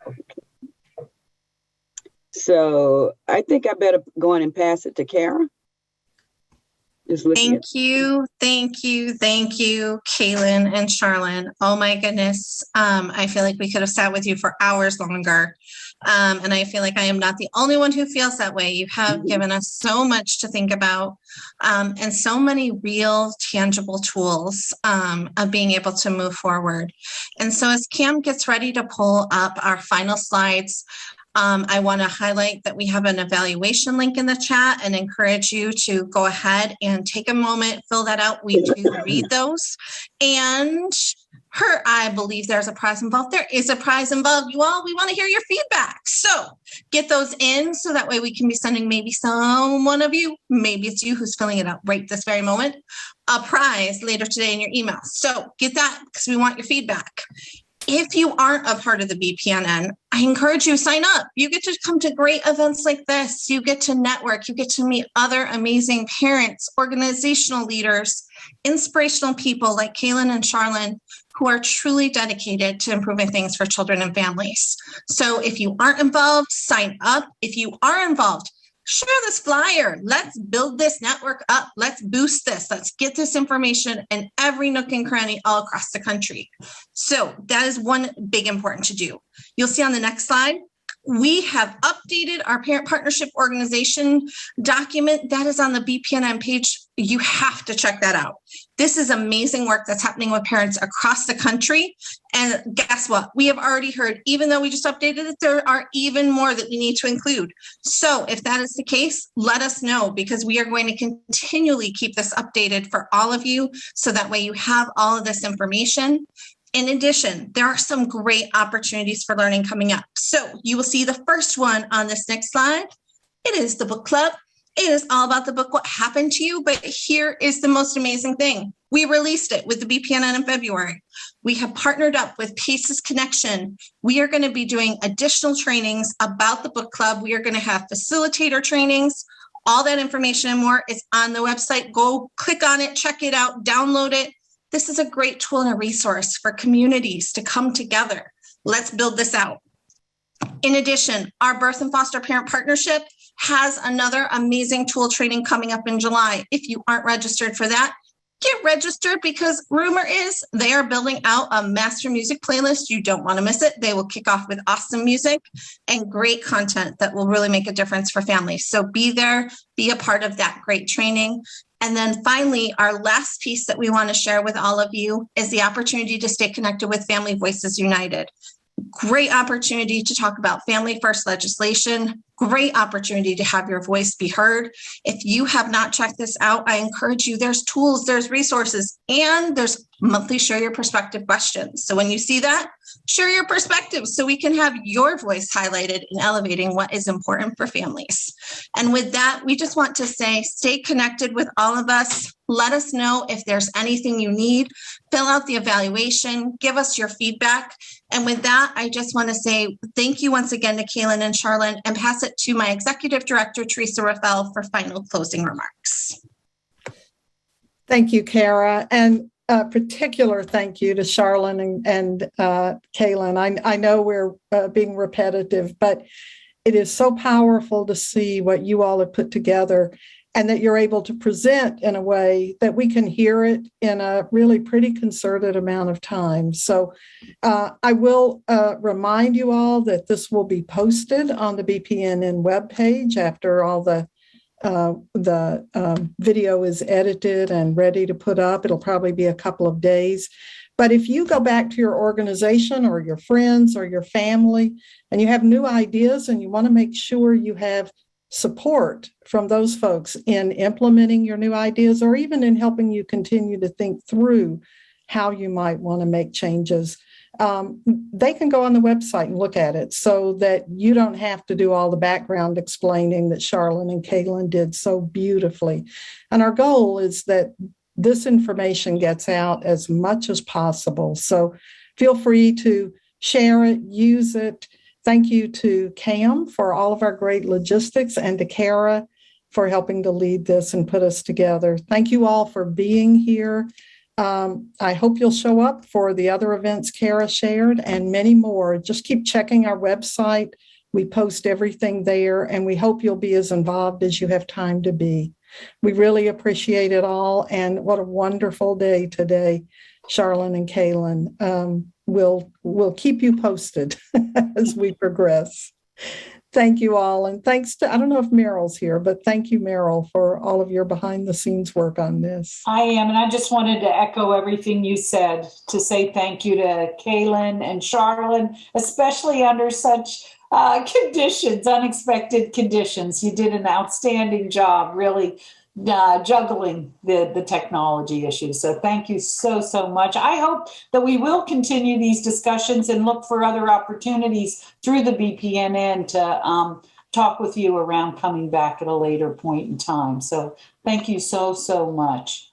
Speaker 8: Okay. So I think I better go on and pass it to Kara. Just looking at.
Speaker 1: Thank you, Kaylin and Charlene. Oh my goodness. I feel like we could have sat with you for hours longer. And I feel like I am not the only one who feels that way. You have given us so much to think about, and so many real tangible tools of being able to move forward. And so as Cam gets ready to pull up our final slides, I want to highlight that we have an evaluation link in the chat and encourage you to go ahead and take a moment, fill that out. We do read those. And I believe there's a prize involved. There is a prize involved, you all. We want to hear your feedback. So get those in so that way we can be sending maybe someone of you, maybe it's you who's filling it out right this very moment, a prize later today in your email. So get that because we want your feedback. If you aren't a part of the BPNN, I encourage you to sign up. You get to come to great events like this. You get to network. You get to meet other amazing parents, organizational leaders, inspirational people like Kaylin and Charlene, who are truly dedicated to improving things for children and families. So if you aren't involved, sign up. If you are involved, share this flyer. Let's build this network up. Let's boost this. Let's get this information in every nook and cranny all across the country. So that is one big important to do. You'll see on the next slide, we have updated our parent partnership organization document that is on the BPNN page. You have to check that out. This is amazing work that's happening with parents across the country. And guess what? We have already heard, even though we just updated it, there are even more that we need to include. So if that is the case, let us know because we are going to continually keep this updated for all of you. So that way you have all of this information. In addition, there are some great opportunities for learning coming up. So you will see the first one on this next slide. It is the book club. It is all about the book, What Happened to You? But here is the most amazing thing. We released it with the BPNN in February. We have partnered up with Paces Connection. We are going to be doing additional trainings about the book club. We are going to have facilitator trainings. All that information and more is on the website. Go click on it, check it out, download it. This is a great tool and a resource for communities to come together. Let's build this out. In addition, our birth and foster parent partnership has another amazing tool training coming up in July. If you aren't registered for that, get registered because rumor is they are building out a master music playlist. You don't want to miss it. They will kick off with awesome music and great content that will really make a difference for families. So be there, be a part of that great training. And then finally, our last piece that we want to share with all of you is the opportunity to stay connected with Family Voices United. Great opportunity to talk about family first legislation. Great opportunity to have your voice be heard. If you have not checked this out, I encourage you. There's tools, there's resources, and there's monthly Share Your Perspective questions. So when you see that, share your perspective so we can have your voice highlighted in elevating what is important for families. And with that, we just want to say, stay connected with all of us. Let us know if there's anything you need. Fill out the evaluation, give us your feedback. And with that, I just want to say thank you once again to Kaylin and Charlene and pass it to my Executive Director, Teresa Rafael, for final closing remarks.
Speaker 11: Thank you, Kara. And a particular thank you to Charlene and Kaylin. I know we're being repetitive, but it is so powerful to see what you all have put together and that you're able to present in a way that we can hear it in a really pretty concerted amount of time. So I will remind you all that this will be posted on the BPNN webpage after all the video is edited and ready to put up. It'll probably be a couple of days. But if you go back to your organization or your friends or your family and you have new ideas and you want to make sure you have support from those folks in implementing your new ideas or even in helping you continue to think through how you might want to make changes, they can go on the website and look at it so that you don't have to do all the background explaining that Charlene and Kaylin did so beautifully. And our goal is that this information gets out as much as possible. So feel free to share it, use it. Thank you to Cam for all of our great logistics and to Kara for helping to lead this and put us together. Thank you all for being here. I hope you'll show up for the other events Kara shared and many more. Just keep checking our website. We post everything there, and we hope you'll be as involved as you have time to be. We really appreciate it all. And what a wonderful day today, Charlene and Kaylin. We'll keep you posted as we progress. Thank you all. And thanks to, I don't know if Meryl's here, but thank you, Meryl, for all of your behind the scenes work on this.
Speaker 2: I am. And I just wanted to echo everything you said, to say thank you to Kaylin and Charlene, especially under such conditions, unexpected conditions. You did an outstanding job, really juggling the technology issues. So thank you so, so much. I hope that we will continue these discussions and look for other opportunities through the BPNN to talk with you around coming back at a later point in time. So thank you so, so much.